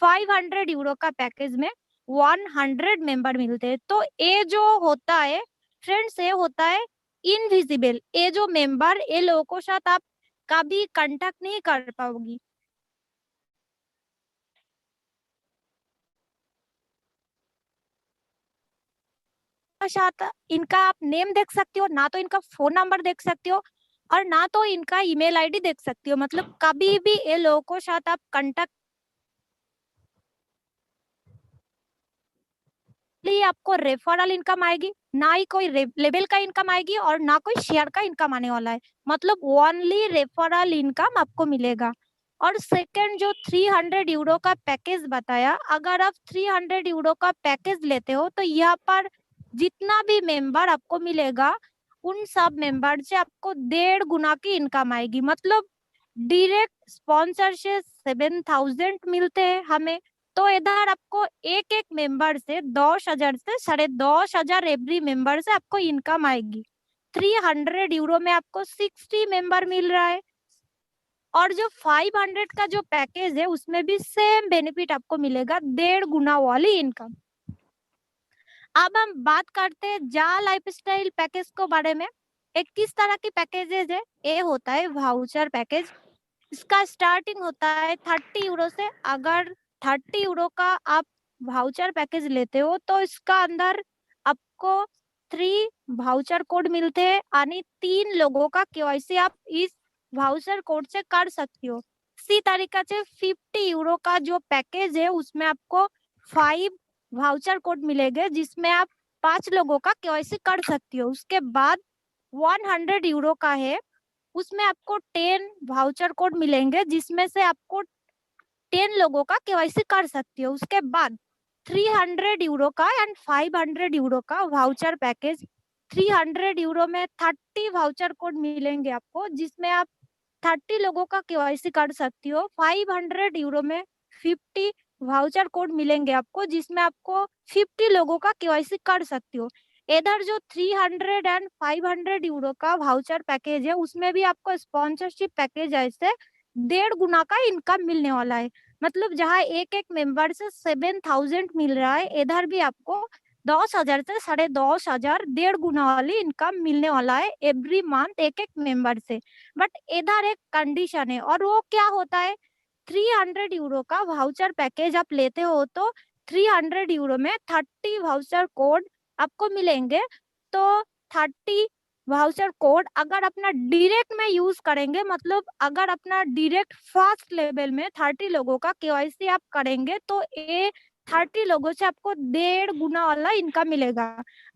500 यूरो का पैकेज में 100 मेंबर मिलते हैं। तो ये जो होता है फ्रेंड्स, ये होता है इनविजिबल। ये जो मेंबर, ये लोगों के साथ आप कभी कांटेक्ट नहीं कर पाओगी। साथ इनका आप नेम देख सकती हो, ना तो इनका फोन नंबर देख सकती हो और ना तो इनका ईमेल आईडी देख सकती हो। मतलब कभी भी ये लोगों के साथ आप कांटेक्ट लिए आपको रेफरल इनकम आएगी, ना ही कोई लेवल का इनकम आएगी और ना कोई शेयर का इनकम आने वाला है। मतलब ओनली रेफरल इनकम आपको मिलेगा। और सेकंड जो 300 यूरो का पैकेज बताया, अगर आप 300 यूरो का पैकेज लेते हो तो यहाँ पर जितना भी मेंबर आपको मिलेगा, उन सब मेंबर से आपको 1.5 गुना की इनकम आएगी। मतलब डायरेक्ट स्पॉन्सर से 7,000 मिलते हैं हमें। तो इधर आपको एक एक मेंबर से 10,000 से 10,500 एवरी मेंबर से आपको इनकम आएगी। 300 यूरो में आपको 60 मेंबर मिल रहा है। और जो 500 का जो पैकेज है उसमें भी सेम बेनिफिट आपको मिलेगा, 1.5 गुना वाली इनकम। अब हम बात करते हैं जा लाइफस्टाइल पैकेज को बारे में। एक किस तरह की पैकेजेस है, ये होता है वाउचर पैकेज। इसका स्टार्टिंग होता है 30 यूरो से। अगर 30 यूरो का आप वाउचर पैकेज लेते हो तो इसका अंदर आपको 3 वाउचर कोड मिलते हैं, यानी 3 लोगों का केवाईसी आप इस वाउचर कोड से कर सकती हो। इसी तरीके से 50 यूरो का जो पैकेज है उसमें आपको 5 वाउचर कोड मिलेंगे, जिसमें आप 5 लोगों का केवाईसी कर सकती हो। उसके बाद 100 यूरो का है, उसमें आपको 10 वाउचर कोड मिलेंगे, जिसमें से आपको 10 लोगों का केवाईसी कर सकती हो। उसके बाद 300 यूरो का एंड 500 यूरो का वाउचर पैकेज। 300 यूरो में 30 वाउचर कोड मिलेंगे आपको, जिसमें आप 30 लोगों का केवाईसी कर सकती हो। 500 यूरो में 50 वाउचर कोड मिलेंगे आपको, जिसमें आपको 50 लोगों का केवाईसी कर सकती हो। इधर जो 300 एंड 500 यूरो का वाउचर पैकेज है, उसमें भी आपको स्पॉन्सरशिप पैकेज ऐसे 1.5 गुना का इनकम मिलने वाला है। मतलब जहाँ एक मेंबर से 7,000 मिल रहा है, इधर भी आपको 10,000 से 10,500 1.5 गुना वाली इनकम मिलने वाला है एवरी मंथ एक मेंबर से। बट इधर एक कंडीशन है, और वो क्या होता है, 300 यूरो का वाउचर पैकेज आप लेते हो तो 300 यूरो में 30 वाउचर कोड आपको मिलेंगे। तो 30 वाउचर कोड अगर अपना डायरेक्ट में यूज करेंगे, मतलब अगर अपना डायरेक्ट फर्स्ट लेवल में 30 लोगों का केवाईसी आप करेंगे, तो ये 30 लोगों से आपको 1.5 गुना वाला इनकम मिलेगा।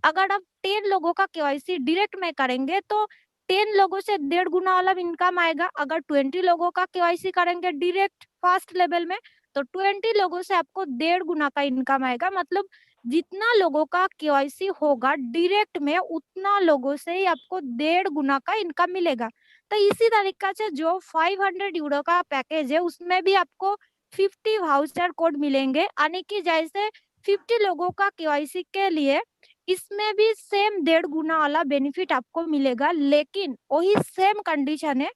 अगर आप 10 लोगों का केवाईसी डायरेक्ट में करेंगे तो 10 लोगों से 1.5 गुना वाला इनकम आएगा। अगर 20 लोगों का केवाईसी करेंगे डायरेक्ट फर्स्ट लेवल में, तो 20 लोगों से आपको 1.5 गुना का इनकम आएगा। मतलब जितना लोगों का केवाईसी होगा डायरेक्ट में, उतना लोगों से ही आपको 1.5 गुना का इनकम मिलेगा। तो इसी तरीका से जो 500 यूरो का पैकेज है, उसमें भी आपको 50 वाउचर कोड मिलेंगे, यानी कि जैसे 50 लोगों का केवाईसी के लिए इसमें भी सेम 1.5 गुना वाला बेनिफिट आपको मिलेगा। लेकिन वही सेम कंडीशन है,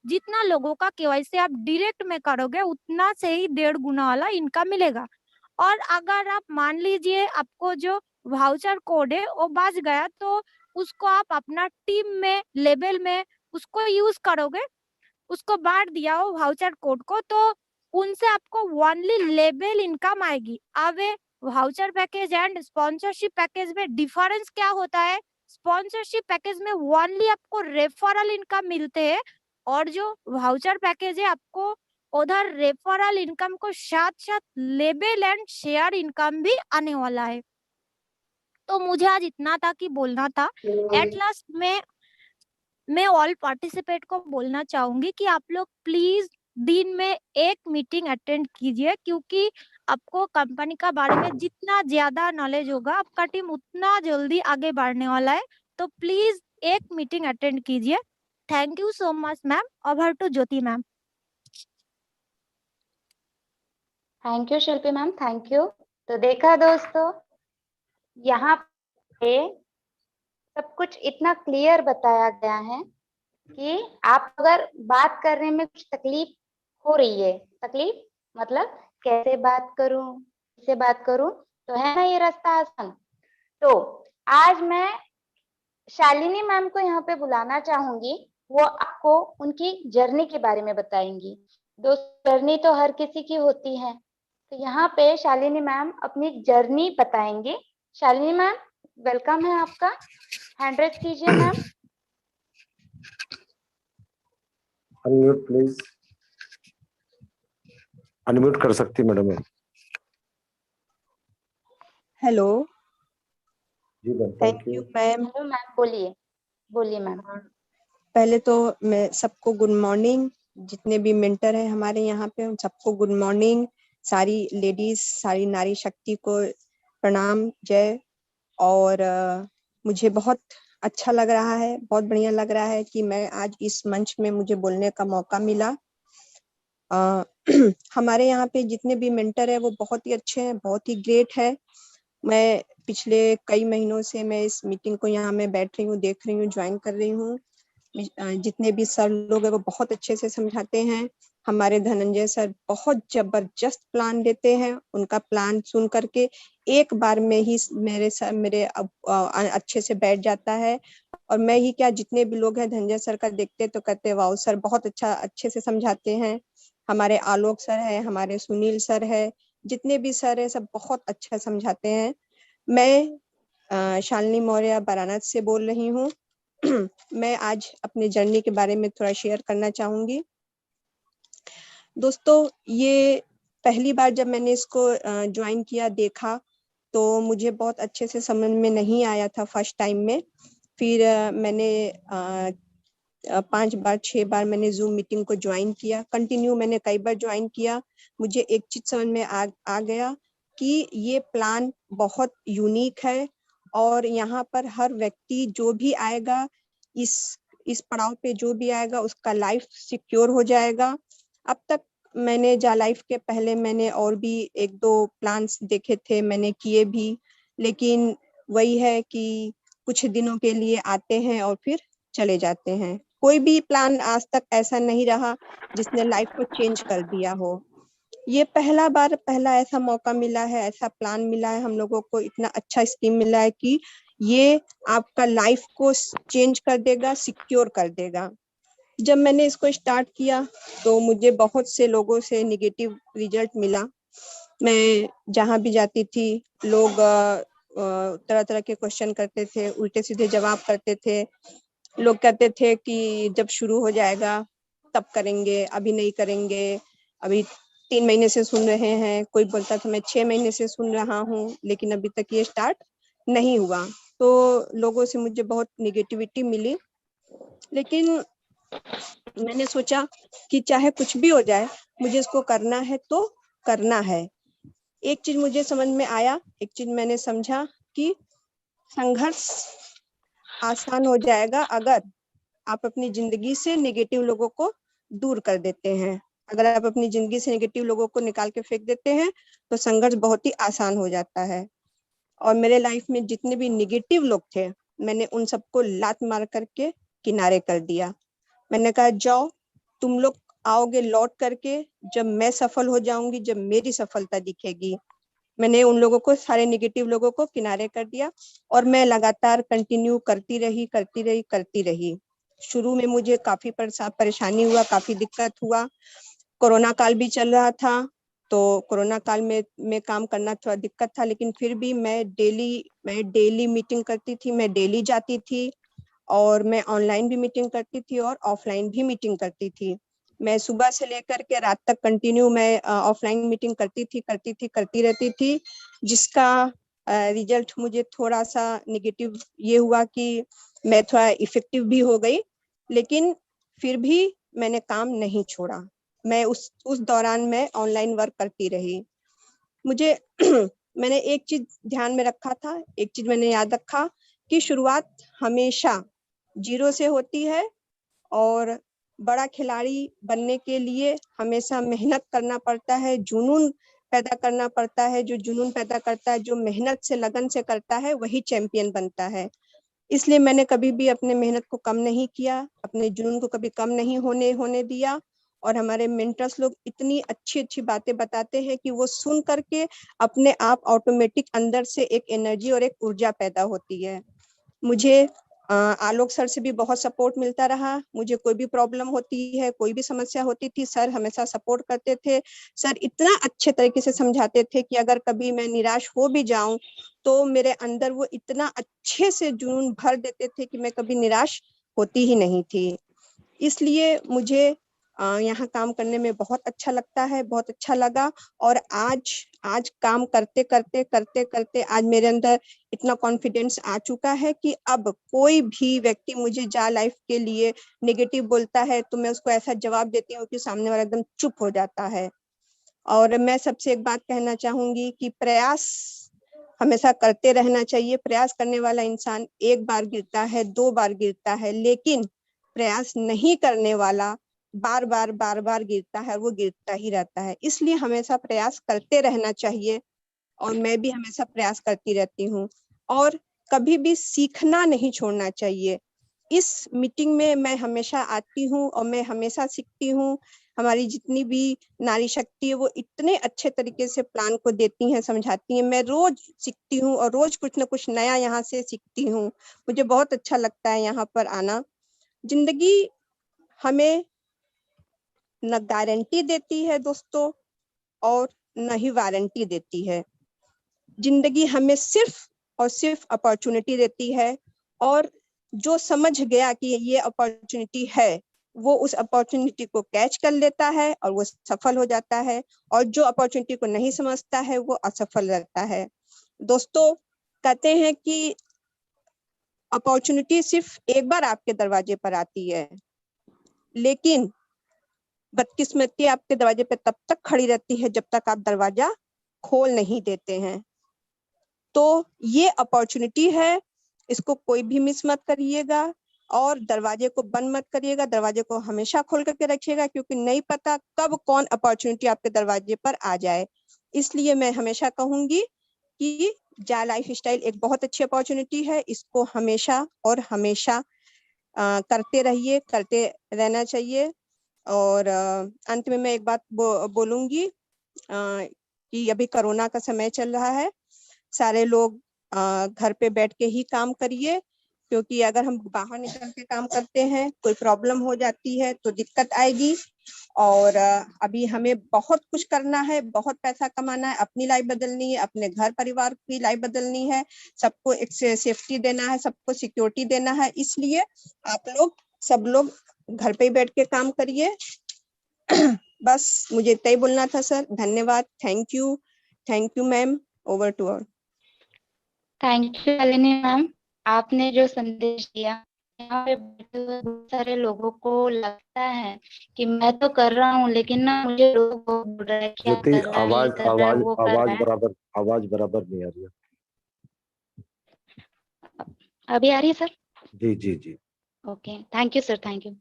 जितना लोगों का केवाईसी आप डायरेक्ट में करोगे, उतना से ही 1.5 गुना वाला इनकम मिलेगा। और अगर आप मान लीजिए आपको जो वाउचर कोड है वो बच गया, तो उसको आप अपना टीम में लेवल में उसको यूज करोगे, उसको बांट दिया हो वाउचर कोड को, तो उनसे आपको ओनली लेवल इनकम आएगी। अब voucher package and sponsorship package में डिफरेंस क्या होता है, स्पॉन्सरशिप पैकेज में ओनली आपको रेफरल इनकम मिलते हैं, और जो वाउचर पैकेज है आपको उधर रेफरल इनकम को साथ साथ लेबल एंड शेयर इनकम भी आने वाला है। तो मुझे आज इतना था कि बोलना था। एट लास्ट मैं ऑल पार्टिसिपेट को बोलना चाहूंगी कि आप लोग प्लीज दिन में एक मीटिंग अटेंड कीजिए, क्योंकि आपको कंपनी का बारे में जितना ज्यादा नॉलेज होगा, आपका टीम उतना जल्दी आगे बढ़ने वाला है। तो प्लीज एक मीटिंग अटेंड कीजिए। Thank you so much ma'am. Over to Jyoti ma'am. Thank you Shilpi ma'am, thank you. तो देखा दोस्तों, यहाँ पे सब कुछ इतना क्लियर बताया गया है कि आप अगर बात करने में कुछ तकलीफ हो रही है, तकलीफ मतलब कैसे बात करूं, किससे बात करूं, तो है ना ये रास्ता आसान। तो आज मैं शालिनी मैम को यहाँ पे बुलाना चाहूंगी, वो आपको उनकी जर्नी के बारे में बताएंगी। दोस्तों, जर्नी तो हर किसी की होती है, तो यहाँ पे शालिनी मैम अपनी जर्नी बताएंगे। शालिनी मैम, वेलकम है आपका, हैंड रेज कीजिए मैम। अनम्यूट प्लीज, अनम्यूट कर सकती मैडम है। हेलो, जी ma'am, thank you ma'am. Hello ma'am, बोलिए बोलिए मैम। पहले तो मैं सबको गुड मॉर्निंग, जितने भी मेंटर हैं हमारे यहाँ पे उन सबको गुड मॉर्निंग। सारी लेडीज, सारी नारी शक्ति को प्रणाम, जय। और मुझे बहुत अच्छा लग रहा है, बहुत बढ़िया लग रहा है कि मैं आज इस मंच में मुझे बोलने का मौका मिला। हमारे यहाँ पे जितने भी मेंटर है वो बहुत ही अच्छे हैं, बहुत ही ग्रेट है। मैं पिछले कई महीनों से मैं इस मीटिंग को यहाँ में बैठ रही हूँ, देख रही हूँ, ज्वाइन कर रही हूँ। जितने भी सर लोग हैं वो बहुत अच्छे से समझाते हैं। हमारे धनंजय सर बहुत जबरदस्त प्लान देते हैं। उनका प्लान सुन करके एक बार में ही मेरे अच्छे से बैठ जाता है। और मैं ही क्या, जितने भी लोग हैं धनंजय सर का देखते तो कहते वाओ सर बहुत अच्छे से समझाते हैं। हमारे आलोक सर है, हमारे सुनील सर है, जितने भी सर है सब बहुत अच्छा समझाते हैं। मैं शालिनी मौर्य वाराणसी से बोल रही हूँ। मैं आज अपने जर्नी के बारे में थोड़ा शेयर करना चाहूंगी। दोस्तों, ये पहली बार जब मैंने इसको ज्वाइन किया, देखा, तो मुझे बहुत अच्छे से समझ में नहीं आया था फर्स्ट टाइम में। फिर मैंने 5 बार 6 बार मैंने जूम मीटिंग को ज्वाइन किया, कंटिन्यू मैंने कई बार ज्वाइन किया। मुझे एक चीज समझ में आ गया कि ये प्लान बहुत यूनिक है, और यहाँ पर हर व्यक्ति जो भी आएगा इस पड़ाव पे जो भी आएगा उसका लाइफ सिक्योर हो जाएगा। अब तक मैंने जा लाइफ के पहले मैंने और भी 1-2 प्लान्स देखे थे, मैंने किए भी, लेकिन वही है कि कुछ दिनों के लिए आते हैं और फिर चले जाते हैं। कोई भी प्लान आज तक ऐसा नहीं रहा जिसने लाइफ को चेंज कर दिया हो। ये पहला ऐसा मौका मिला है, ऐसा प्लान मिला है हम लोगों को, इतना अच्छा स्कीम मिला है कि ये आपका लाइफ को चेंज कर देगा, सिक्योर कर देगा। जब मैंने इसको स्टार्ट किया तो मुझे बहुत से लोगों से नेगेटिव रिजल्ट मिला। मैं जहाँ भी जाती थी लोग तरह-तरह के क्वेश्चन करते थे, उल्टे-सीधे जवाब करते थे। लोग कहते थे कि जब शुरू हो जाएगा तब करेंगे, अभी नहीं करेंगे, अभी 3 महीने से सुन रहे हैं, कोई बोलता था मैं 6 महीने से सुन रहा हूँ, लेकिन अभी तक ये स्टार्ट नहीं हुआ। तो लोगों से मुझे बहुत नेगेटिविटी मिली, लेकिन मैंने सोचा कि चाहे कुछ भी हो जाए, मुझे इसको करना है तो करना है। एक चीज मुझे समझ में आया, एक चीज मैंने समझा कि संघर्ष आसान हो जाएगा अगर आप अपनी जिंदगी से नेगेटिव लोगों को दूर कर देते हैं। अगर आप अपनी जिंदगी से नेगेटिव लोगों को निकाल के फेंक देते हैं तो संघर्ष बहुत ही आसान हो जाता है। और मेरे लाइफ में जितने भी नेगेटिव लोग थे, मैंने उन सबको लात मार करके किनारे कर दिया। मैंने कहा जाओ, तुम लोग आओगे लौट करके जब मैं सफल हो जाऊंगी, जब मेरी सफलता दिखेगी। मैंने उन लोगों को, सारे नेगेटिव लोगों को किनारे कर दिया और मैं लगातार कंटिन्यू करती रही। शुरू में मुझे काफी परेशानी हुआ, काफी दिक्कत हुआ। कोरोना काल भी चल रहा था, तो कोरोना काल में काम करना थोड़ा दिक्कत था, लेकिन फिर भी मैं डेली मीटिंग करती थी, मैं डेली जाती थी और मैं ऑनलाइन भी मीटिंग करती थी और ऑफलाइन भी मीटिंग करती थी। मैं सुबह से लेकर के रात तक कंटिन्यू मैं ऑफलाइन मीटिंग करती रहती थी, जिसका रिजल्ट मुझे थोड़ा सा नेगेटिव ये हुआ कि मैं थोड़ा इफेक्टिव भी हो गई, लेकिन फिर भी मैंने काम नहीं छोड़ा। मैं उस दौरान मैं ऑनलाइन वर्क करती रही। मुझे मैंने एक चीज ध्यान में रखा था, एक चीज मैंने याद रखा कि शुरुआत हमेशा 0 से होती है और बड़ा खिलाड़ी बनने के लिए हमेशा मेहनत करना पड़ता है, जुनून पैदा करना पड़ता है। जो जुनून पैदा करता है, जो मेहनत से लगन से करता है, वही चैंपियन बनता है। इसलिए मैंने कभी भी अपने मेहनत को कम नहीं किया, अपने जुनून को कभी कम नहीं होने दिया। और हमारे मेंटर्स लोग इतनी अच्छी बातें बताते हैं कि वो सुन करके अपने आप ऑटोमेटिक अंदर से एक एनर्जी और एक ऊर्जा पैदा होती है। मुझे आलोक सर से भी बहुत सपोर्ट मिलता रहा। मुझे कोई भी प्रॉब्लम होती है, कोई भी समस्या होती थी, सर हमेशा सपोर्ट करते थे। सर इतना अच्छे तरीके से समझाते थे कि अगर कभी मैं निराश हो भी जाऊं तो मेरे अंदर वो इतना अच्छे से जुनून भर देते थे कि मैं कभी निराश होती ही नहीं थी। इसलिए मुझे यहाँ काम करने में बहुत अच्छा लगता है, बहुत अच्छा लगा। और आज काम करते करते आज मेरे अंदर इतना कॉन्फिडेंस आ चुका है कि अब कोई भी व्यक्ति मुझे जा लाइफ के लिए नेगेटिव बोलता है तो मैं उसको ऐसा जवाब देती हूँ कि सामने वाला एकदम चुप हो जाता है। और मैं सबसे एक बात कहना चाहूंगी कि प्रयास हमेशा करते रहना चाहिए। प्रयास करने वाला इंसान 1 बार गिरता है, 2 बार गिरता है, लेकिन प्रयास नहीं करने वाला बार बार गिरता है, वो गिरता ही रहता है। इसलिए हमेशा प्रयास करते रहना चाहिए और मैं भी हमेशा प्रयास करती रहती हूँ। और कभी भी सीखना नहीं छोड़ना चाहिए। इस मीटिंग में मैं हमेशा आती हूँ और मैं हमेशा सीखती हूँ। हमारी जितनी भी नारी शक्ति है वो इतने अच्छे तरीके से प्लान को देती हैं, समझाती हैं। मैं रोज सीखती हूँ और रोज कुछ ना कुछ नया यहाँ से सीखती हूँ। मुझे बहुत अच्छा लगता है यहाँ पर आना। जिंदगी हमें न गारंटी देती है दोस्तों और न ही वारंटी देती है। जिंदगी हमें सिर्फ और सिर्फ अपॉर्चुनिटी देती है, और जो समझ गया कि ये अपॉर्चुनिटी है वो उस अपॉर्चुनिटी को कैच कर लेता है और वो सफल हो जाता है, और जो अपॉर्चुनिटी को नहीं समझता है वो असफल रहता है। दोस्तों कहते हैं कि अपॉर्चुनिटी सिर्फ एक बार आपके दरवाजे पर आती है, लेकिन बदकिस्मती आपके दरवाजे पे तब तक खड़ी रहती है जब तक आप दरवाजा खोल नहीं देते हैं। तो ये अपॉर्चुनिटी है, इसको कोई भी मिस मत करिएगा और दरवाजे को बंद मत करिएगा, दरवाजे को हमेशा खोल करके रखिएगा, क्योंकि नहीं पता कब कौन अपॉर्चुनिटी आपके दरवाजे पर आ जाए। इसलिए मैं हमेशा कहूंगी कि जा लाइफ स्टाइल एक बहुत अच्छी अपॉर्चुनिटी है, इसको हमेशा और हमेशा करते रहिए, करते रहना चाहिए। और अंत में मैं एक बात बोलूंगी कि अभी कोरोना का समय चल रहा है, सारे लोग घर पे बैठ के ही काम करिए, क्योंकि अगर हम बाहर निकल के काम करते हैं, कोई प्रॉब्लम हो जाती है तो दिक्कत आएगी। और अभी हमें बहुत कुछ करना है, बहुत पैसा कमाना है, अपनी लाइफ बदलनी है, अपने घर परिवार की लाइफ बदलनी है, सबको एक सेफ्टी देना है, सबको सिक्योरिटी देना है। इसलिए आप लोग सब लोग घर पे ही बैठ के काम करिए। बस मुझे इतना ही बोलना था सर। धन्यवाद। Thank you ma'am. Over to all. Thank you Shalini ma'am, आपने जो संदेश दिया, यहाँ पे बैठे हुए बहुत सारे लोगों को लगता है कि मैं तो कर रहा हूँ, लेकिन ना मुझे लोग बहुत बोल रहे हैं क्या ज्योति, कर रहा है, ये कर रहा है, वो कर रहा है। आवाज बराबर नहीं आ रही है। अभी आ रही है सर? जी जी जी। Okay, thank you sir, thank you.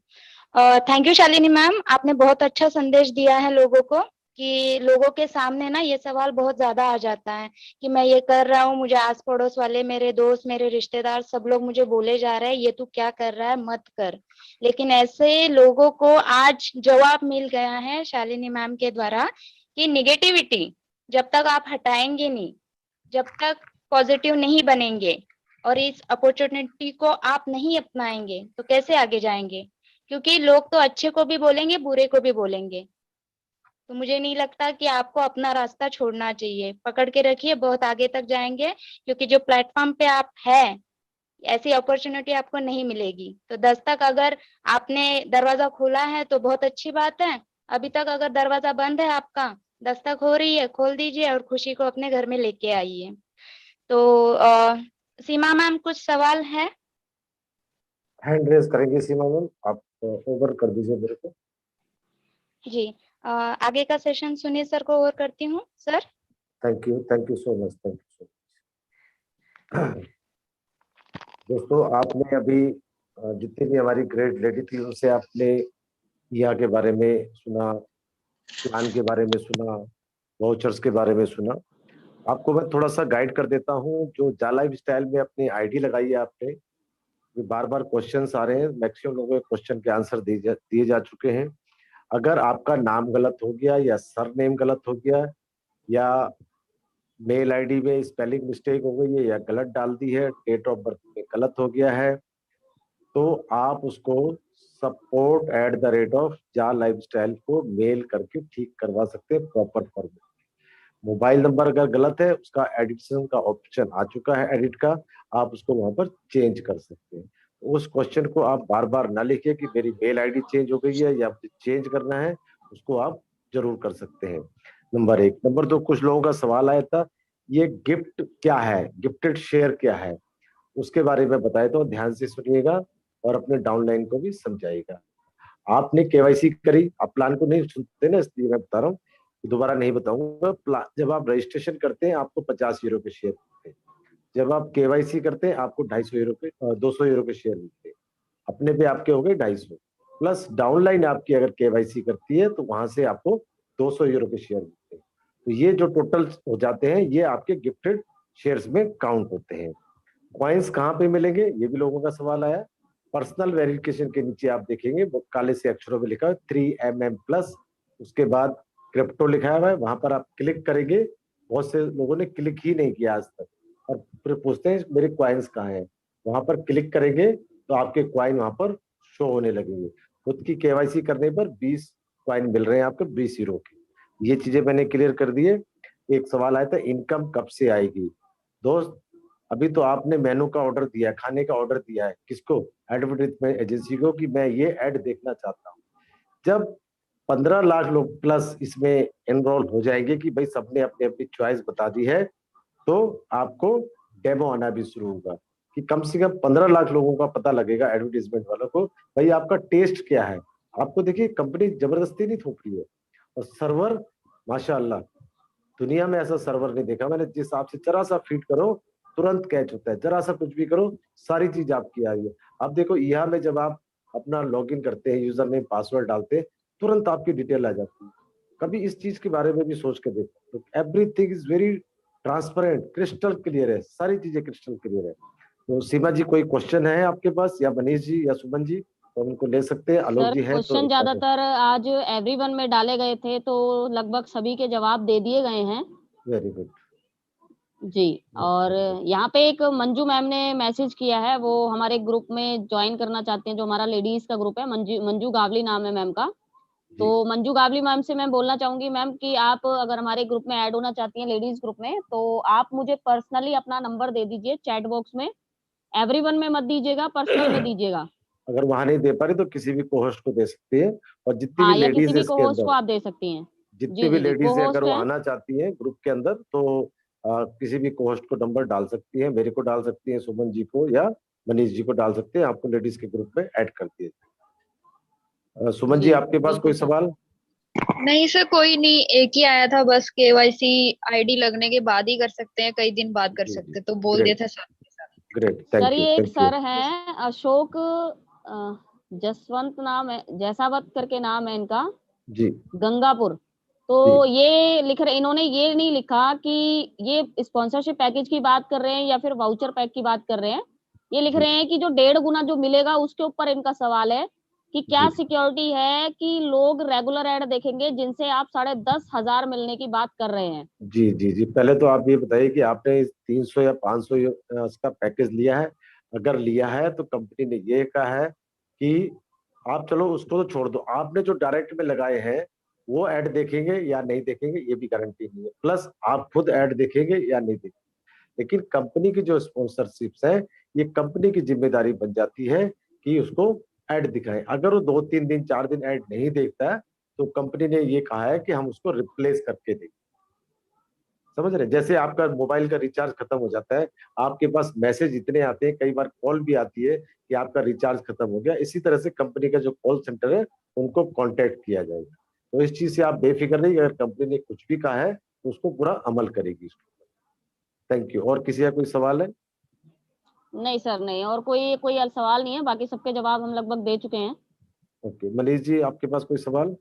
Thank you Shalini ma'am, आपने बहुत अच्छा संदेश दिया है लोगों को, कि लोगों के सामने ना ये सवाल बहुत ज्यादा आ जाता है कि मैं ये कर रहा हूँ, मुझे आस पड़ोस वाले, मेरे दोस्त, मेरे रिश्तेदार, सब लोग मुझे बोले जा रहे हैं ये तू क्या कर रहा है, मत कर। लेकिन ऐसे लोगों को आज जवाब मिल गया है शालिनी मैम के द्वारा कि निगेटिविटी जब तक आप हटाएंगे नहीं, जब तक पॉजिटिव नहीं बनेंगे और इस अपॉर्चुनिटी को आप नहीं अपनाएंगे तो कैसे आगे जाएंगे, क्योंकि लोग तो अच्छे को भी बोलेंगे, बुरे को भी बोलेंगे। तो मुझे नहीं लगता कि आपको अपना रास्ता छोड़ना चाहिए, पकड़ के रखिए, बहुत आगे तक जाएंगे, क्योंकि जो प्लेटफॉर्म पे आप है ऐसी अपॉर्चुनिटी आपको नहीं मिलेगी। तो 10 तक अगर आपने दरवाजा खोला है तो बहुत अच्छी बात है, अभी तक अगर दरवाजा बंद है आपका, 10 तक हो रही है, खोल दीजिए और खुशी को अपने घर में लेके आइए। तो सीमा मैम कुछ सवाल है? हैंड रेज करेंगे सीमा मैम, आप ओवर कर दीजिए मेरे को। जी, आगे का सेशन सुनील सर को ओवर करती हूँ sir. Thank you so much, thank you so much. दोस्तों, आपने अभी जितनी भी हमारी ग्रेट लेडी थी उनसे आपने यहाँ के बारे में सुना, प्लान के बारे में सुना, वाउचर्स के बारे में सुना। आपको मैं थोड़ा सा गाइड कर देता हूँ। जो जा लाइफ स्टाइल में अपनी आईडी लगाई है आपने, बार बार क्वेश्चंस आ रहे हैं, मैक्सिमम लोगों के क्वेश्चन के आंसर दिए जा चुके हैं। अगर आपका नाम गलत हो गया या सरनेम गलत हो गया या मेल आईडी में स्पेलिंग मिस्टेक हो गई है या गलत डाल दी है, डेट ऑफ बर्थ में गलत हो गया है, तो आप उसको support@जा लाइफस्टाइल को मेल करके ठीक करवा सकते हैं प्रॉपर फॉर्मेट। मोबाइल नंबर अगर गलत है, उसका एडिशन का ऑप्शन आ चुका है, एडिट का, आप उसको वहां पर चेंज कर सकते हैं। उस क्वेश्चन को आप बार बार ना लिखिए कि मेरी मेल आईडी चेंज हो गई है या चेंज करना है, उसको आप जरूर कर सकते हैं। नंबर 1। नंबर 2, कुछ लोगों का सवाल आया था ये गिफ्ट क्या है, गिफ्टेड शेयर क्या है, उसके बारे में बताया तो ध्यान से सुनिएगा और अपने डाउनलाइन को भी समझाइएगा। आपने केवाईसी करी, आप प्लान को नहीं सुनते ना, इसलिए मैं बता रहा हूँ, दोबारा नहीं बताऊंगा। जब आप रजिस्ट्रेशन करते हैं आपको 50 यूरो के शेयर मिलते हैं, जब आप केवाईसी करते हैं आपको 250 यूरो के 200 यूरो के शेयर मिलते हैं, अपने पे आपके हो गए 250, प्लस डाउनलाइन आपकी अगर केवाईसी करती है तो वहां से आपको 200 यूरो के शेयर मिलते हैं। तो ये जो टोटल हो जाते हैं ये आपके गिफ्टेड शेयर्स में काउंट होते हैं। कॉइन्स कहाँ पे मिलेंगे, ये भी लोगों का सवाल आया। पर्सनल वेरिफिकेशन के नीचे आप देखेंगे वो काले से अक्षरों में लिखा है 3mm+, उसके बाद क्रिप्टो लिखा हुआ है, वहां पर आप क्लिक करेंगे। बहुत से लोगों ने क्लिक ही नहीं किया आज तक और फिर पूछते हैं मेरे कॉइन्स कहाँ हैं, वहां पर क्लिक करेंगे तो आपके कॉइन वहां पर शो होने लगेंगे। खुद की केवाईसी करने पर 20 कॉइन मिल रहे हैं आपको 20 यूरो के। ये चीजें मैंने क्लियर कर दिए। एक सवाल आया था इनकम कब से आएगी। दोस्त, अभी तो आपने मेनू का ऑर्डर दिया है, खाने का ऑर्डर दिया है, किसको, एडवर्टाइजमेंट एजेंसी को, कि मैं ये ऐड देखना चाहता हूँ। जब 15 लाख लोग प्लस इसमें एनरोल हो जाएंगे कि भाई सबने अपनी अपनी चॉइस बता दी है, तो आपको डेमो आना भी शुरू होगा कि कम से कम 15 लाख लोगों का पता लगेगा, एडवर्टाइजमेंट वालों को, भाई आपका टेस्ट क्या है। आपको देखिए कंपनी जबरदस्ती नहीं थोप रही है। और सर्वर माशाल्लाह, दुनिया में ऐसा सर्वर नहीं देखा मैंने, जिस हिसाब से जरा सा फीड करो तुरंत कैच होता है, जरा सा कुछ भी करो सारी चीज आपकी आ रही है। अब देखो यहाँ में जब आप अपना लॉगिन करते हैं, यूजर नेम पासवर्ड डालते हैं, तुरंत आपकी डिटेल आ जाती है। कभी इस चीज के बारे में भी सोच के देखो, तो everything is very transparent, crystal clear है, सारी चीजें क्रिस्टल क्लियर है। तो सीमा जी कोई क्वेश्चन है आपके पास, या मनीष जी या सुमन जी, तो उनको ले सकते हैं। आलोक सर जी हैं तो क्वेश्चन ज्यादातर आज एवरीवन में डाले गए थे, तो लगभग सभी के जवाब दे दिए गए हैं। वेरी गुड जी। और यहाँ पे एक मंजू मैम ने मैसेज किया है, वो हमारे ग्रुप में ज्वाइन करना चाहते हैं, जो हमारा लेडीज का ग्रुप है। मंजू गावली नाम है मैम का। तो मंजू गावली मैम से मैं बोलना चाहूंगी मैम कि आप अगर हमारे ग्रुप में ऐड होना चाहती हैं लेडीज ग्रुप में, तो आप मुझे पर्सनली अपना नंबर दे दीजिए चैट बॉक्स में। एवरीवन में मत दीजिएगा, पर्सनल में दीजिएगा। अगर वहां नहीं दे पा रही तो किसी भी कोहोस्ट को दे सकती है, और जितनी हाँ, भी या किसी लेडीज है भी इसके को-होस्ट को अंदर, आप दे सकती हैं। जितनी जी भी जी जी, लेडीज है अगर को-होस्ट वो है। आना चाहती हैं ग्रुप के अंदर, तो किसी भी कोहोस्ट को नंबर डाल सकती है, मेरे को डाल सकती है, सुमन जी को या मनीष जी को डाल सकते हैं, आपको लेडीज के ग्रुप में ऐड कर दिए। सुमन जी जी, आपके पास कोई बिल्कुल सर। सवाल? नहीं सर, कोई नहीं, एक ही आया था बस, केवाईसी आईडी लगने के बाद ही कर सकते हैं, कई दिन बाद कर जी, सकते हैं, तो बोल दिया था सर के साथ। ग्रेट, सर थैंक यू ये एक थैंक यू। सर हैं अशोक जसवंत नाम है, जैसावत करके नाम है इनका, जी गंगापुर। तो ये लिख रहे, इन्होंने ये नहीं लिखा कि ये स्पॉन्सरशिप पैकेज की बात कर रहे हैं या फिर वाउचर पैक की बात कर रहे हैं। ये लिख रहे हैं कि जो 1.5 गुना जो मिलेगा उसके ऊपर इनका सवाल है कि क्या सिक्योरिटी है कि लोग रेगुलर ऐड देखेंगे जिनसे आप 10,500 मिलने की बात कर रहे हैं। जी जी जी, पहले तो आप ये बताइए कि आपने 300 या 500 इसका पैकेज लिया है? अगर लिया है तो कंपनी ने ये कहा है कि आप चलो उसको तो छोड़ दो, आपने जो डायरेक्ट में लगाए हैं वो ऐड देखेंगे या नहीं देखेंगे ये भी गारंटी नहीं है, प्लस आप खुद ऐड देखेंगे या नहीं देखेंगे। लेकिन कंपनी की जो स्पॉन्सरशिप्स है, ये कंपनी की जिम्मेदारी बन जाती है कि उसको ऐड दिखाएं। अगर वो 2-3 दिन 4 दिन ऐड नहीं देखता है तो कंपनी ने ये कहा है कि हम उसको रिप्लेस करके देंगे। समझ रहे हैं? जैसे आपका मोबाइल का रिचार्ज खत्म हो जाता है, आपके पास मैसेज इतने आते हैं, कई बार कॉल भी आती है कि आपका रिचार्ज खत्म हो गया, इसी तरह से कंपनी का जो कॉल सेंटर है उनको कांटेक्ट किया जाएगा। तो इस चीज से आप बेफिक्र रहिए, अगर कंपनी ने कुछ भी कहा है तो उसको पूरा अमल करेगी। Thank you. और किसी का कोई सवाल है? नहीं सर, नहीं, और कोई कोई सवाल नहीं है, बाकी सबके जवाब हम लगभग दे चुके हैं। ओके, मनीष जी आपके पास कोई सवाल?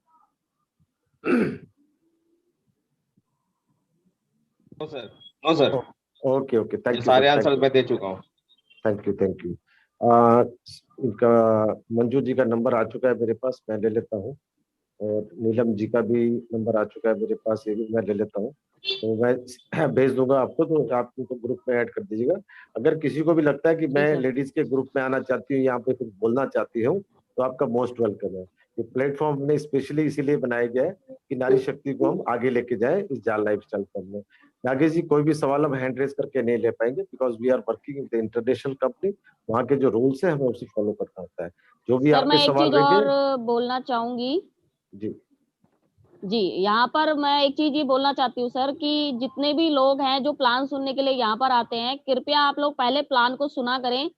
No sir, no sir. Okay okay, thank you. सारे आंसर मैं दे चुका हूँ। Thank you thank you. इनका मंजू जी का नंबर आ चुका है मेरे पास, मैं ले लेता हूँ, और नीलम जी का भी नंबर आ चुका है मेरे पास, ये भी मैं ले लेता हूँ। तो मैं भेज दूंगा आपको, तो आप उनको ग्रुप में ऐड कर दीजिएगा। अगर किसी को भी लगता है कि मैं लेडीज के ग्रुप में आना चाहती हूँ, यहाँ पे कुछ बोलना चाहती हूँ, तो आपका मोस्ट वेलकम है। ये प्लेटफॉर्म हमने स्पेशली इसीलिए बनाया गया है कि नारी शक्ति को हम आगे लेके जाएं इस जाल लाइफस्टाइल फॉर्म में। नागेश जी कोई भी सवाल हम हैंड रेज करके नहीं ले पाएंगे, because we are working with international company, वहाँ के जो रूल्स है हमें उसे फॉलो करना होता है। जो भी सर मैं आपके एक सवाल चीज और बोलना चाहूंगी जी जी। यहाँ पर मैं एक चीज ये बोलना चाहती हूँ सर कि जितने भी लोग हैं जो प्लान सुनने के लिए यहाँ पर आते हैं, कृपया आप लोग पहले प्लान को सुना करें।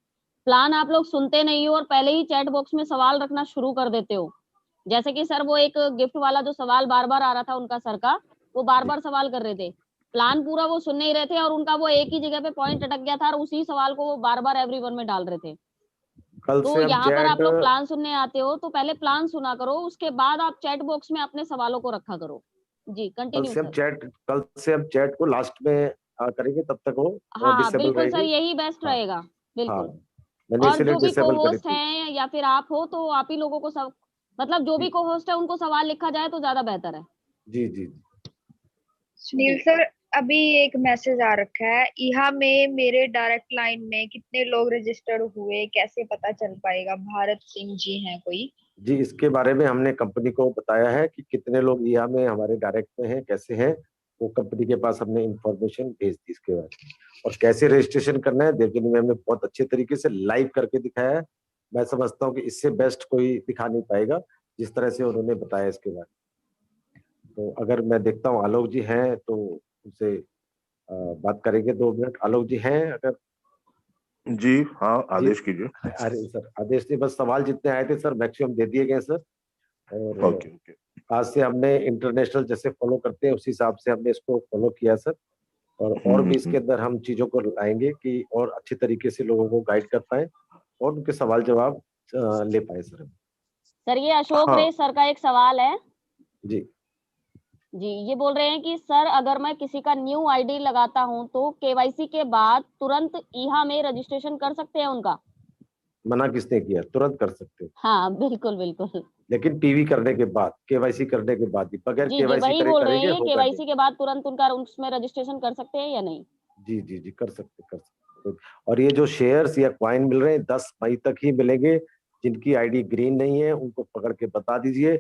प्लान आप लोग सुनते नहीं हो और पहले ही चैट बॉक्स में सवाल रखना शुरू कर देते हो। जैसे कि सर वो एक गिफ्ट वाला जो सवाल बार बार आ रहा था उनका सर का, वो बार बार सवाल कर रहे थे, प्लान पूरा वो सुन नहीं रहे थे, और उनका वो एक ही जगह पे पॉइंट अटक गया था और उसी सवाल को वो बार बार एवरीवन में डाल रहे थे। कल तो से हम यहाँ पर आप लोग चैट प्लान सुनने आते हो तो पहले प्लान सुना करो, उसके बाद आप चैट बॉक्स में अपने सवालों को रखा करो। जी कंटिन्यू सर। कल से हम चैट को लास्ट में करेंगे, तब तक वो हाँ डिसेबल बिल्कुल सर, रहेगी। यही बेस्ट रहेगा। हाँ, बिल्कुल। मैंने और इसीलिए जो भी को डिसेबल करी होस्ट थी। हैं या फिर आप हो, तो आप ही लोगों को सब, मतलब जो भी को होस्ट है उनको सवाल लिखा जाए तो ज्यादा बेहतर है। जी जी। सुनील सर, अभी एक मैसेज आ रखा है, यहाँ में मेरे डायरेक्ट लाइन में कितने लोग रजिस्टर्ड हुए, कैसे पता चल पाएगा? भारत सिंह जी हैं कोई। जी, इसके बारे में हमने कंपनी को बताया है कि कितने लोग यहाँ में हमारे डायरेक्ट में हैं, कैसे हैं, वो कंपनी के पास हमने इंफॉर्मेशन भेज दी इसके बारे में। और कैसे रजिस्ट्रेशन करना है देवजनी मैम ने बहुत अच्छे तरीके से लाइव करके दिखाया है। मैं समझता हूँ कि इससे बेस्ट कोई दिखा नहीं पाएगा जिस तरह से उन्होंने बताया इसके बारे में। तो अगर मैं देखता हूँ आलोक जी हैं तो उनसे बात करेंगे 2 मिनट। आलोक जी हैं अगर? जी हाँ, आदेश कीजिए। अरे सर आदेश नहीं, बस सवाल जितने आए थे सर मैक्सिमम दे दिए गए सर। और ओके। आज से हमने इंटरनेशनल जैसे फॉलो करते हैं उसी हिसाब से हमने इसको फॉलो किया सर। और भी इसके अंदर हम चीजों को लाएंगे कि और अच्छे तरीके से लोगों को गाइड कर पाए और उनके सवाल जवाब ले पाए सर। सर ये अशोक हाँ। रे सर का एक सवाल है जी जी, ये बोल रहे हैं कि सर अगर मैं किसी का न्यू आईडी लगाता हूं तो केवाईसी के बाद तुरंत ईहा में रजिस्ट्रेशन कर सकते हैं उनका? मना किसने किया? तुरंत कर सकते हैं, हाँ बिल्कुल बिल्कुल। लेकिन पीवी करने के बाद, केवाईसी करने के बाद ही, बगैर जी जी केवाईसी वही करे बोल रहे करेंगे हैं, होगा केवाईसी नहीं। के बाद तुरंत उनका उसमें रजिस्ट्रेशन कर सकते हैं या नहीं? जी जी जी कर सकते। और ये जो शेयर्स या क्वाइन मिल रहे हैं 10 मई तक ही मिलेंगे। जिनकी आईडी ग्रीन नहीं है उनको पकड़ के बता दीजिए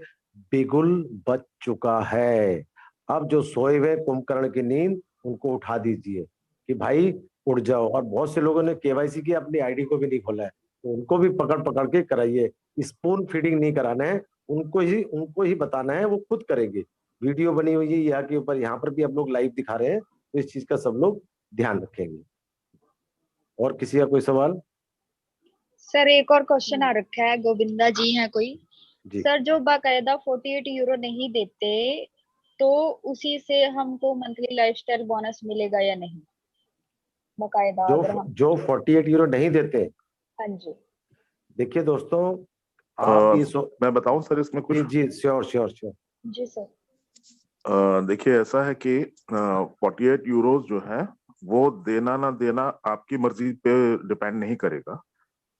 बिगुल बच चुका है। अब जो सोए हुए कुंभकर्ण की नींद उनको उठा दीजिए कि भाई उठ जाओ। और बहुत से लोगों ने केवाईसी की अपनी आईडी को भी नहीं खोला है, तो उनको भी पकड़ पकड़ के कराइए। स्पून फीडिंग नहीं कराना है, उनको ही बताना है, वो खुद करेंगे। वीडियो बनी हुई है यहाँ के ऊपर, यहाँ पर भी हम लोग लाइव दिखा रहे हैं, तो इस चीज का सब लोग ध्यान रखेंगे। और किसी का कोई सवाल? सर एक और क्वेश्चन आ रखा है, गोविंदा जी हैं कोई। जी सर जो बाकायदा 48 यूरो नहीं देते तो उसी से हमको मंथली लाइफस्टाइल बोनस मिलेगा या नहीं? बाकायदा जो अगर हम जो 48 यूरो नहीं देते, हाँ जी देखिए दोस्तों आप ये मैं बताऊं सर इसमें कुछ? जी श्योर श्योर श्योर। जी सर। देखिए ऐसा है कि 48 यूरोज जो है वो देना ना देना आपकी मर्जी पे डिपेंड नहीं करेगा,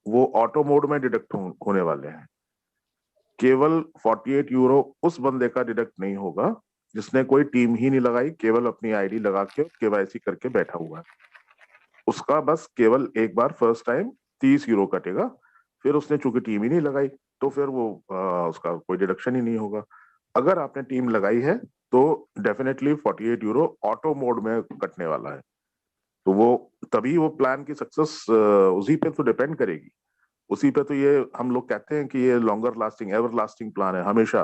वो ऑटो मोड में डिडक्ट होने वाले हैं। केवल 48 यूरो उस बंदे का डिडक्ट नहीं होगा जिसने कोई टीम ही नहीं लगाई, केवल अपनी आईडी लगा के केवाईसी करके बैठा हुआ है। उसका बस केवल एक बार फर्स्ट टाइम 30 यूरो कटेगा, फिर उसने चूंकि टीम ही नहीं लगाई तो फिर वो उसका कोई डिडक्शन ही नहीं होगा। अगर आपने टीम लगाई है तो डेफिनेटली 48 यूरो ऑटो मोड में कटने वाला है। तो वो तभी वो प्लान की सक्सेस उसी पे तो डिपेंड करेगी। उसी पे तो ये हम लोग कहते हैं कि ये longer lasting ever lasting plan है, हमेशा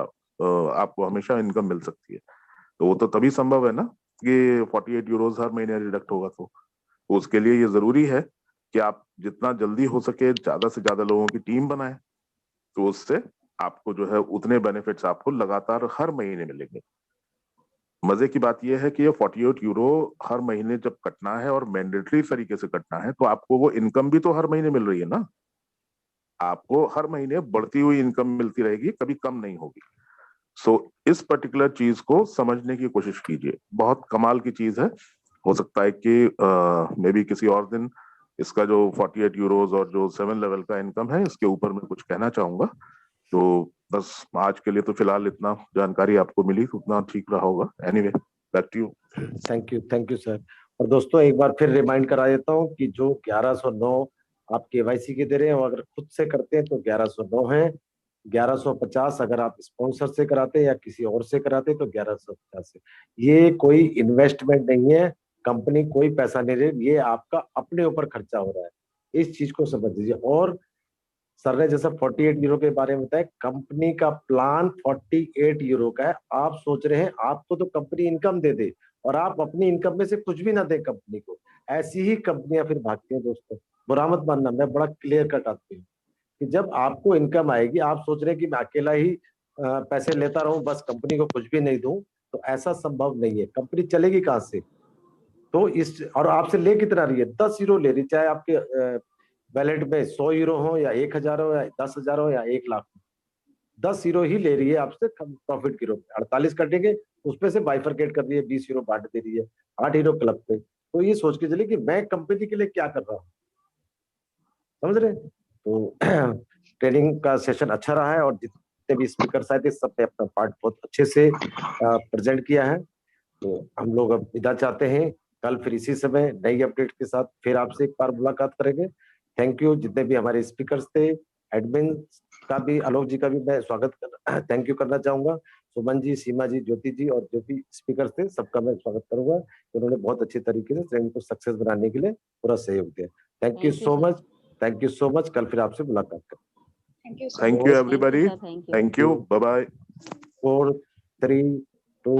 आपको हमेशा इनकम मिल सकती है। तो वो तो तभी संभव है ना कि 48 यूरोज हर महीने डिडक्ट होगा। तो उसके लिए ये जरूरी है कि आप जितना जल्दी हो सके ज्यादा से ज्यादा लोगों की टीम बनाएं, तो उससे आपको जो है उतने बेनिफिट्स आपको लगातार हर महीने मिलेंगे। मजे की बात यह है कि ये 48 यूरो हर महीने जब कटना है और मैंडेटरी तरीके से कटना है तो आपको वो इनकम भी तो हर महीने मिल रही है ना। आपको हर महीने बढ़ती हुई इनकम मिलती रहेगी, कभी कम नहीं होगी। सो इस पर्टिकुलर चीज को समझने की कोशिश कीजिए, बहुत कमाल की चीज है। हो सकता है कि मे बी किसी और दिन इसका जो 48 यूरोज और जो 7 लेवल का इनकम है इसके ऊपर मैं कुछ कहना चाहूंगा। तो बस आज के लिए तो फिलहाल इतना जानकारी आपको मिली तो उतना ठीक रहा होगा। Anyway back to you. Thank you sir. और दोस्तों एक बार फिर रिमाइंड करा देता हूँ कि जो 1109 आप केवाईसी के दे रहे हैं और अगर खुद से करते हैं तो 1109 है। 1150 अगर आप स्पॉन्सर से कराते हैं या किसी और से कराते हैं तो 1150 है। ये कोई इन्वेस्टमेंट नहीं है, कंपनी कोई पैसा नहीं रही, ये आपका अपने ऊपर खर्चा हो रहा है। इस चीज को समझ लीजिए। और सर ने जैसा 48 यूरो के बारे में बताया, कंपनी का प्लान 48 यूरो का है। आप सोच रहे हैं आपको तो कंपनी इनकम दे दे और आप अपनी इनकम में से कुछ भी ना दे कंपनी को। ऐसी ही कंपनियां फिर भागती हैं दोस्तों, बुरा मत मानना, मैं बड़ा क्लियर कट आती हूँ कि जब आपको इनकम आएगी, आप सोच रहे हैं कि मैं अकेला ही पैसे लेता रहूं बस कंपनी को कुछ भी नहीं दूं, तो ऐसा संभव नहीं है। कंपनी चलेगी कहां से? तो इस और आपसे ले कितना रही है? 10 यूरो ले रही, चाहे आपके वैलेट में 100 यूरो हो या 1000 हो या 10,000 हो या 1 लाख हो, 10 यूरो ही ले रही है आपसे प्रॉफिट के रूप में। 48 कटेंगे, उसमें से बाइफरकेट कर रही है, 20 यूरो बांट दे रही है, 8 यूरो क्लब पे। तो ये सोच के चलिए कि मैं कंपनी के लिए क्या कर रहा हूँ, समझ रहे? तो ट्रेनिंग का सेशन अच्छा रहा है और जितने भी स्पीकर आए थे सबने अपना पार्ट बहुत अच्छे से प्रेजेंट किया है। तो हम लोग अब विदा चाहते हैं, कल फिर इसी समय नई अपडेट के साथ फिर आपसे एक बार मुलाकात करेंगे। थैंक यू जितने भी हमारे स्पीकर्स थे, एडमिन का भी, आलोक जी का भी मैं थैंक यू करना चाहूंगा। सुमन जी, सीमा जी, ज्योति जी और जो भी स्पीकर्स थे सबका मैं स्वागत करूंगा। उन्होंने बहुत अच्छे तरीके से ट्रेनिंग को सक्सेस बनाने के लिए पूरा सहयोग दिया। Thank you so much, thank you so much. कल फिर आपसे मुलाकात करें। Thank you everybody, thank you, bye bye. 4, 3, 2